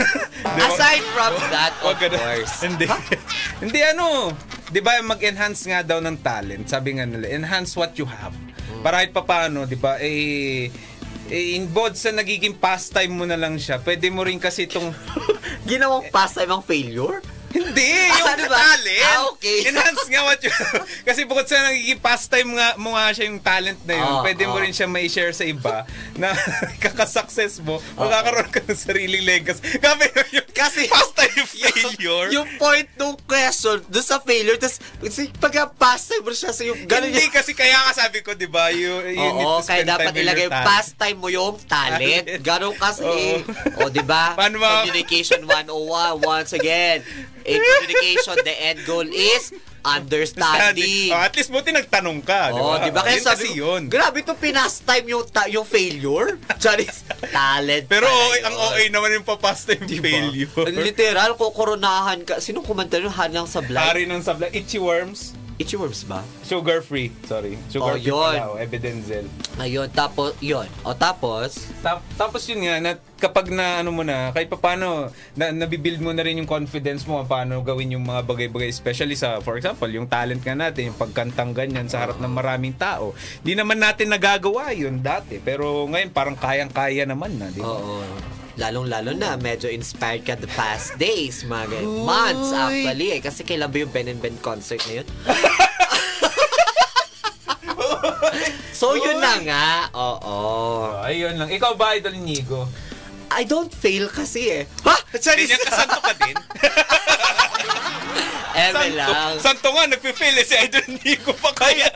Aside from that, of Wag ka na. course. Hindi. Hindi, ano. Di ba, mag-enhance nga daw ng talent. Sabi nga nila, enhance what you have. Para kahit papaano, di ba, involved sa nagiging pastime mo na lang siya, pwede mo rin kasi itong... Ginawang pastime ang failure? Hindi, yung Diba? talent. Okay. Enhance nga what you... Kasi bukod sa nagiging pastime nga, mo nga siya yung talent na yun, pwede mo rin siya may share sa iba na kakasuccess mo, magkakaroon ka ng sariling legacy. Kasi pastime failure. Yung point ng question, doon sa failure, tapos pagka-pastime mo siya sa yung... Hindi kasi kaya nga sabi ko, di ba, you need to kaya spend dapat time with ilagay your talent. pastime mo yung talent. Ganon kasi. O, di ba? Paano ba? Communication 101, once again. In communication, the end goal is understanding. At least buti nagtanong ka, di ba? Di ba? Kaya Yun sabi kasi ko, yun. grabe itong pinastime yung failure. Charis, talent. Pero pala OA, yun. ang OA naman yung papastime failure. Literal, kukoronahan ka. Sinong kumanta nun? Hanang Sablay? Hari ng sabla. Itchy worms. Itchy Worms ba? Sugar free. Sorry. Sugar free yun. pala. Evidenzel. Ayun, tapos, yun. O tapos, Tapos yun nga, na kapag na ano mo na, kahit pa paano, nabibuild mo na rin yung confidence mo paano gawin yung mga bagay-bagay, especially sa, for example, yung talent nga natin, yung pagkantang ganyan sa harap ng maraming tao. Di naman natin nagagawa yun dati, pero ngayon parang kayang-kaya naman na, di ba? oo. Lalong-lalo na, medyo inspired ka the past days, mga months actually. Kasi kailan ba yung Ben and Ben concert na yun? So, yun na nga. Oo. Ayun lang. Ikaw ba, Idol Nigo? I don't fail kasi eh. Ha? Ganyan kasanto ka din? Eme lang. Santo nga, nagpe-fail si Idol Nigo pa kaya.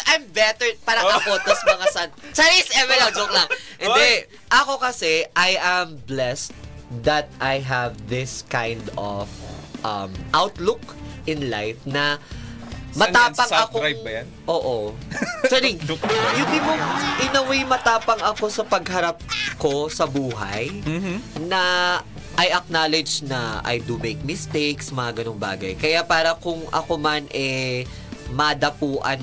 I'm better. Parang ako, tas mga san... Charis, eme lang, joke lang. Hindi. Ako kasi, I am blessed that I have this kind of outlook in life na matapang Saan yan? ako. Self-drive ba yan? Oo. Sorry. Yung di mo, in a way, matapang ako sa pagharap ko sa buhay na I acknowledge na I do make mistakes, mga ganung bagay. Kaya para kung ako man madapuan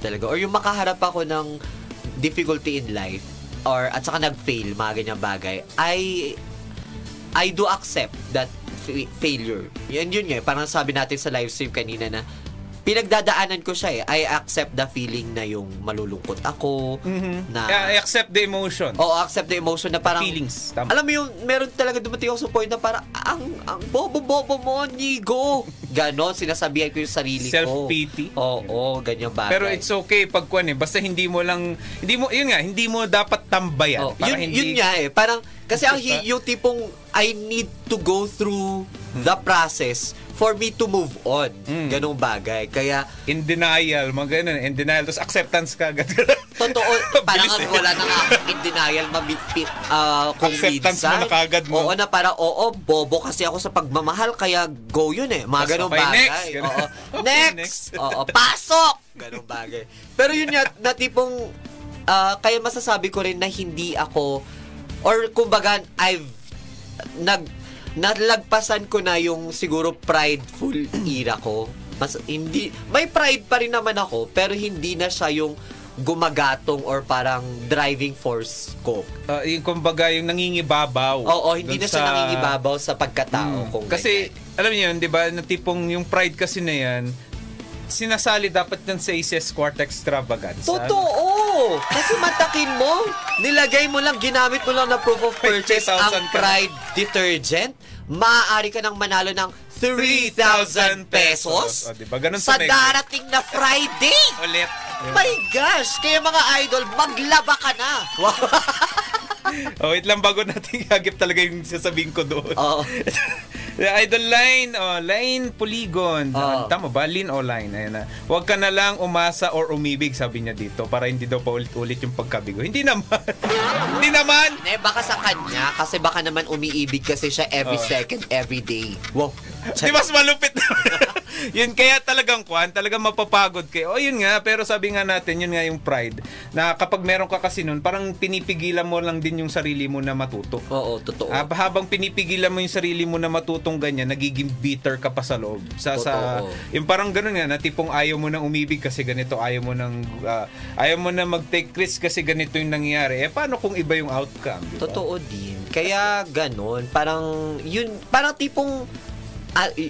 talaga or yung makaharap ako ng difficulty in life or at saka nag-fail, mga ganyang bagay, I do accept that failure. Yun nga, parang sabi natin sa live stream kanina na pinagdadaanan ko siya eh. I accept the feeling na yung malulungkot ako, na... I accept the emotion. Oo, accept the emotion na parang... Feelings. Tama. Alam mo yung, meron talaga dumating ako sa point na parang, ang bobo-bobo mo, Nigo. Ganon, sinasabihan ko yung sarili ko. Self-pity. Oo, ganyan bagay. Pero it's okay pag basta hindi mo dapat tambayan. Para Yun nga eh, parang, kasi yung tipong, I need to go through the process for me to move on. Ganong bagay. Kaya, in denial, mga ganun. In denial, tapos acceptance ka agad. totoo, parang wala na nga in denial kung Acceptance mo na kagad mo. Oo na parang, bobo kasi ako sa pagmamahal, kaya go yun eh. Mga ganong Okay, bagay. next. Oo. Okay, Next! Oo, pasok! Ganong bagay. Pero yun nga, na tipong, kaya masasabi ko rin na hindi ako, or kumbaga, nalagpasan ko na yung siguro prideful era ko. May pride pa rin naman ako, pero hindi na siya yung gumagatong or parang driving force ko. Yung kumbaga, yung nangingibabaw. Oo, hindi na siya nangingibabaw sa pagkatao kong kasi, alam niyo yun, di ba, na tipong yung pride kasi na yan, sinasali dapat yan sa Aces Quart Extravaganza. Totoo! Kasi matakin mo, nilagay mo lang, ginamit mo lang na proof of purchase 50,000 ang Pride detergent, maaari ka nang manalo ng 3,000 pesos O, diba? Ganun sa Mega. darating na Friday! Ulit. My gosh! Kaya mga idol, maglaba ka na! Wait lang bago natin ihagip talaga yung sasabihin ko doon. Oo. Idol Line, Line Polygon. Tama ba? Line o Line? Ayan na. Huwag ka na lang umasa or umibig, sabi niya dito, para hindi daw paulit-ulit yung pagkabigo. Hindi naman. Hindi naman. Baka sa kanya, kasi baka naman umiibig kasi siya every second, every day. Wow. Di mas malupit na. Yun kaya talagang talagang mapapagod kayo. O yun nga, pero sabi nga natin, yun nga yung pride, na kapag meron ka kasi nun, parang pinipigilan mo lang din yung sarili mo na matuto. Oo, totoo. Habang pinipigilan mo yung sarili mo na matutong ganyan, nagiging bitter ka pa sa loob. Yung parang ganun nga, na tipong ayaw mo nang umibig kasi ganito, ayaw mo nang mag-take risk kasi ganito yung nangyayari. Paano kung iba yung outcome? Diba? Totoo din. Kaya ganun, parang tipong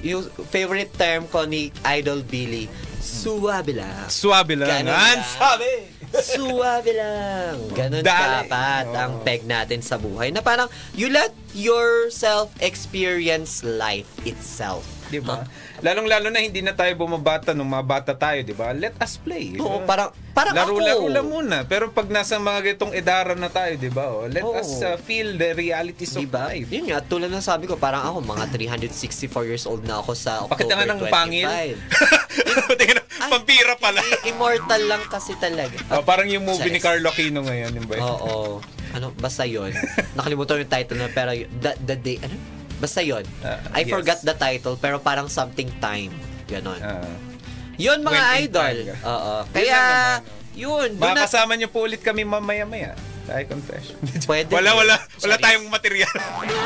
yung favorite term ko ni Idol Billy, suwabe lang. Suwabe lang. Sabi! Suwabe lang. Ganun Dali. dapat ang peg natin sa buhay. Na parang, you let yourself experience life itself. Diba? Lalong-lalo na hindi na tayo bumabata nung mga bata tayo, diba? Let us play. Oo, diba? parang laro-laro ako. lang muna. Pero pag nasa mga gitong edaran na tayo, diba? Let us feel the realities of life. Yun nga, tulad ng sabi ko, parang ako, mga 364 years old na ako sa October 25. Pakita nga ng pangil. Pampira pala. Immortal lang kasi talaga. Parang yung movie ni Carlo Aquino ngayon, yun ba? Oo. Basta yun. Nakalimutan yung title na, pero the day, basta yun. I forgot the title, pero parang something time. Ganon. Yun mga idol. Oo. Kaya, yun. Makakasama niyo po ulit kami mamaya-maya. I confess. Pwede. Wala tayong material.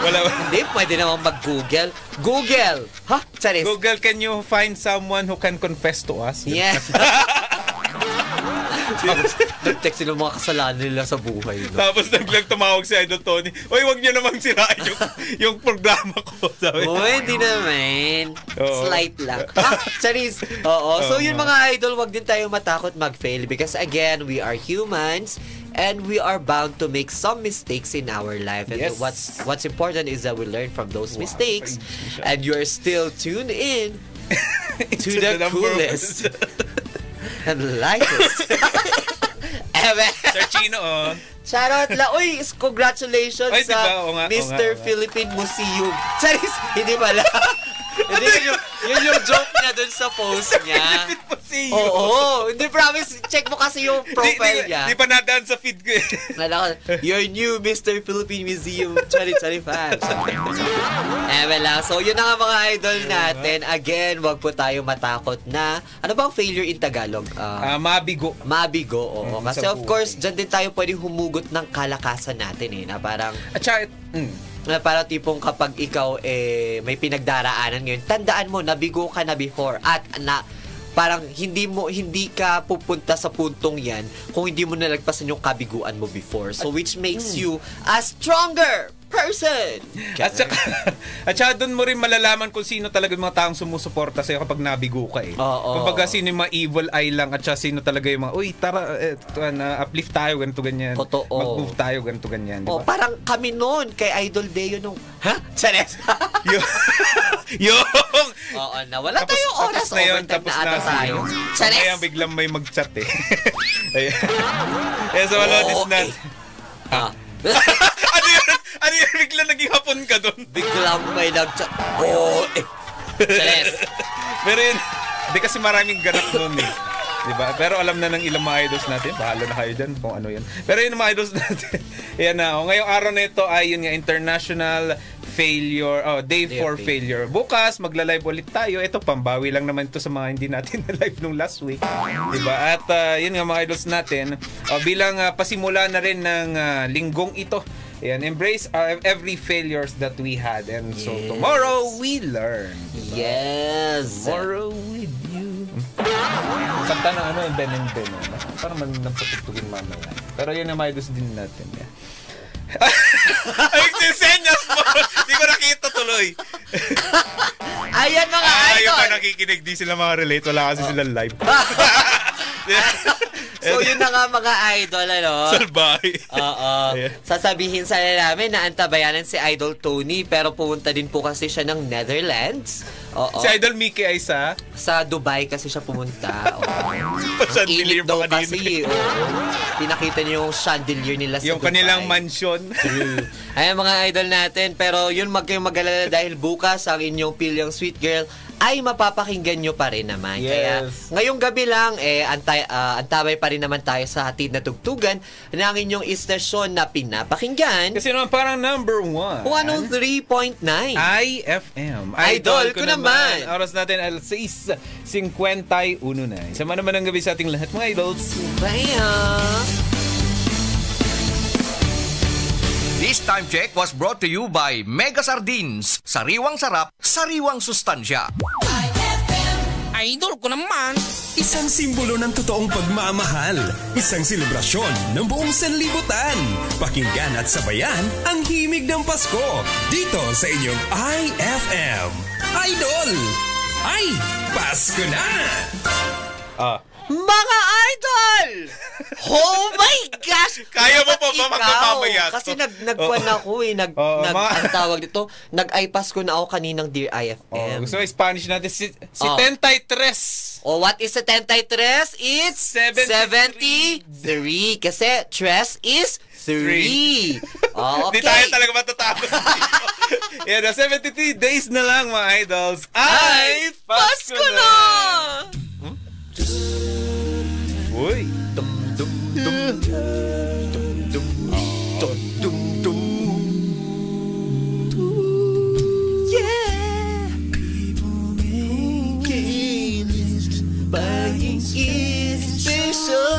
Wala. Hindi, pwede naman mag-Google. Google! Ha? Charis. Google, can you find someone who can confess to us? Yes. Nag-text sila mga kasalanan nila sa buhay. No? Tapos naglang tumawag si Idol Tony. Oy, wag niyo namang sirain yung programa ko. Sabi. Hindi naman. Slight lang. Charis. Oo. So yun mga idol, wag din tayo matakot mag-fail because again, we are humans and we are bound to make some mistakes in our life. And yes. what's important is that we learn from those mistakes and you're still tuned in to the coolest and lightest. Sir Chino, Shoutout la. Uy, congratulations Ay, diba? sa Mr. Philippine Museum. Charis, hindi pala. Hindi, yun yung joke niya dun sa post niya. Oo, hindi, promise. Check mo kasi yung profile niya. Di pa nadaan sa feed ko eh. Your new Mr. Philippine Museum 2025. Lang. So, yun na nga mga idol natin. Again, wag po tayo matakot na, ano bang failure in Tagalog? Mabigo. Mabigo, oo. Kasi of course, dyan din tayo pwedeng humugot ng kalakasan natin eh, na parang... At saka, na para tipong kapag ikaw may pinagdaraanan ngayon, tandaan mo, nabigo ka na before at na parang hindi ka pupunta sa puntong yan kung hindi mo nalagpasan yung kabiguan mo before. So which makes you a stronger person. At saka doon mo rin malalaman kung sino talaga yung mga taong sumusuporta sa'yo kapag nabigo ka eh. Kumbaga sino yung mga evil eye lang at saka sino talaga yung mga, uy, tara, uplift tayo, ganito, ganyan. Totoo. Mag-move tayo, ganito, ganyan. Diba? Parang kami noon kay Idol Deo nung, Chanes? Yung! Oo, nawala tayong oras. Na yun, overtime tapos na ata na tayo. Chanes? Kaya biglang may mag-chat eh. Ayan. So, wala this not. Ano yun? Biglang naging hapon ka doon. Biglang may nag-chat. Chanes. Pero yun, hindi kasi maraming ganap doon eh. Diba? Pero alam na ng ilang mga idols natin. Bahala na kayo dyan kung ano yan. Pero yun mga idols natin. Yan na. Ngayong araw na ito ay yun nga, International Day for Failure. Bukas, magla-live ulit tayo. Ito, pambawi lang naman ito sa mga hindi natin na-live nung last week. Diba? At yun nga mga idols natin. Bilang pasimula na rin ng linggong ito. Ayan, embrace every failures that we had. And so, tomorrow, we learn. Diba? Yes. Tomorrow with you. Kanta na ano, Ben and Ben. Parang napatugtugin mamaya. Pero yun ang maidos din natin. Ay, sinsenyas mo! Di ko nakita tuloy. Ayan mga idol! Yung pa nakikinig, di sila relate. Wala kasi sila live. So yun na nga mga idol, ano? Salbahe. Oo. Sasabihin sana namin na antabayanan si Idol Tony, pero pumunta din po kasi siya ng Netherlands. Oo. Si Idol Mickey ay sa Dubai kasi siya pumunta. Chandelier daw pa kanina. kasi. Pinakita niyo yung chandelier nila sa yung Dubai. kanilang mansion. Ayan mga idol natin, pero yun kayong mag-alala dahil bukas ang inyong pilyang Sweet Girl ay mapapakinggan nyo pa rin naman. Yes. Kaya ngayong gabi lang, antabay pa rin naman tayo sa hatid na tugtugan ng inyong istasyon na pinapakinggan. Kasi naman parang number 1. 103.9 IFM. Idol ko naman. naman. Oras natin al 6:51 na. Isama naman ang gabi sa ating lahat mga idols. Bye. This time check was brought to you by Mega Sardines. Sariwang sarap, sariwang sustansya. Idol ko naman. Isang simbolo ng totoong pagmamahal. Isang selebrasyon ng buong sanlibutan. Pakinggan at sabayan ang himig ng Pasko. Dito sa inyong IFM. Idol! Ay, Pasko na! Mga idol! Oh my gosh! Kaya mo pa ba Ikaw, magpapamaya to? Kasi nagkuhan ako eh. Ang tawag dito, nag-iPass ko na ako kaninang Dear IFM. Gusto mo Spanish natin? Si Oh. 33. Oh, what is 73? It's 73. 73. Kasi tres is 3. Oh, Hindi okay. tayo talaga matatapos dito. Yan, 73 days na lang mga idols. Ay, Pasko na! Uy.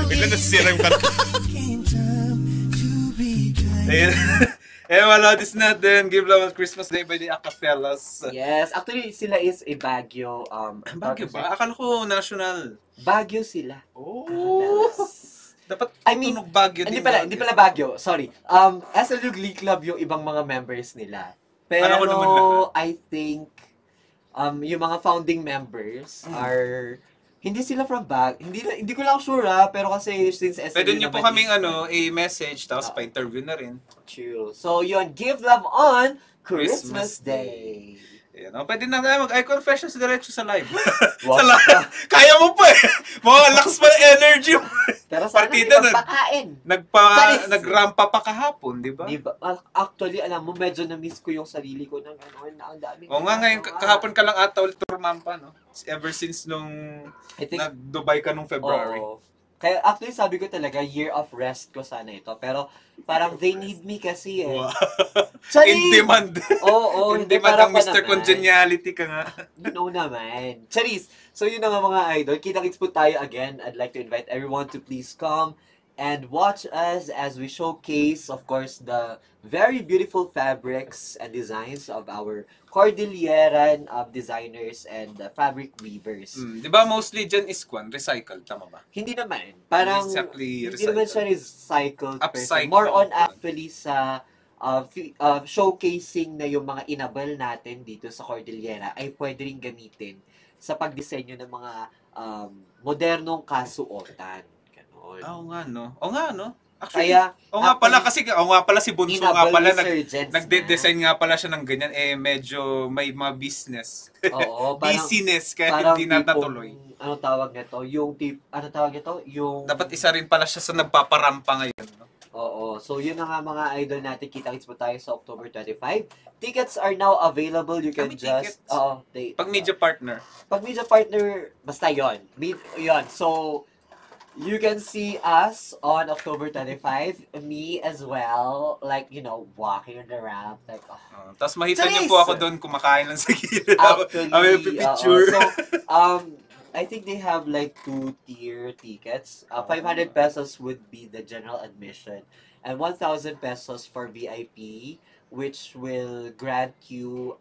Bigla nasisira yung kanta. Ayun. Melodies natin. Give Love on Christmas Day by the Acapellas. Yes, actually sila is a Baguio. Baguio ba? Akala ko national. Baguio sila. Oh. Dapat I mean, tunog Baguio din. Hindi pala Baguio. Sorry. SLU Glee Club yung ibang mga members nila. Pero Alam ko naman lahat. I think yung mga founding members are hindi sila from hindi ko lang sure pero kasi since SLU Pwede nyo po naman kaming is- i-message tapos pa-interview na rin. Chill. So yun, Give Love on Christmas Christmas Day. Ayan, pwede na tayo mag-eye confessions diretso sa live. Wow. sa live. Kaya mo pa eh. Lakas pa ng energy mo. Pero sana Partida may na. magpakain. Nag-rampa pa kahapon, di ba? Diba? Actually, alam mo, medyo na-miss ko yung sarili ko ng na ang daming. O nga ngayon, kahapon ka lang ata ulit rumampa, no? Ever since nung I think, nag-Dubai ka nung February. oo. Kaya actually sabi ko talaga, year of rest ko sana ito. Pero parang they need me kasi eh. Wow. Sorry! In demand. Oo, In hindi, demand parang ang Mr. naman. Congeniality ka nga. You know naman. Charis! So yun na nga mga idol. Kita-kits po tayo again. I'd like to invite everyone to please come and watch us as we showcase, of course, the very beautiful fabrics and designs of our Cordilleran designers and fabric weavers. Di ba mostly dyan is recycled, tama ba? Hindi naman. Parang, Exactly hindi naman siya recycled. per se. Upcycled. More on actually sa showcasing na yung mga inabal natin dito sa Cordillera ay pwede rin gamitin sa pagdisenyo ng mga modernong kasuotan. Ganon. Oo nga, no? Oo nga, no? Actually, Kaya, nga pala si Bunso nga inabal pala resurgence nagde-design nga pala siya ng ganyan medyo may mga business. Oo, parang, Business kaya parang hindi tipong, natuloy. ano tawag nito? Ano tawag nito? Yung Dapat isa rin pala siya sa nagpaparampa ngayon, no? Oo. So, yun na nga mga idol natin. Kita-kits po tayo sa October 25. Tickets are now available. You can Kami just... tickets? Oo. Pag media partner. Pag media partner, basta yon. Yun. So, you can see us on October 25. Me as well. Like, you know, walking on the ramp. Like, Tapos makita niyo Charis! po ako doon kumakain lang sa gilid. Actually, picture. So, I think they have like 2-tier tickets. 500 pesos would be the general admission. And 1,000 pesos for VIP, which will grant you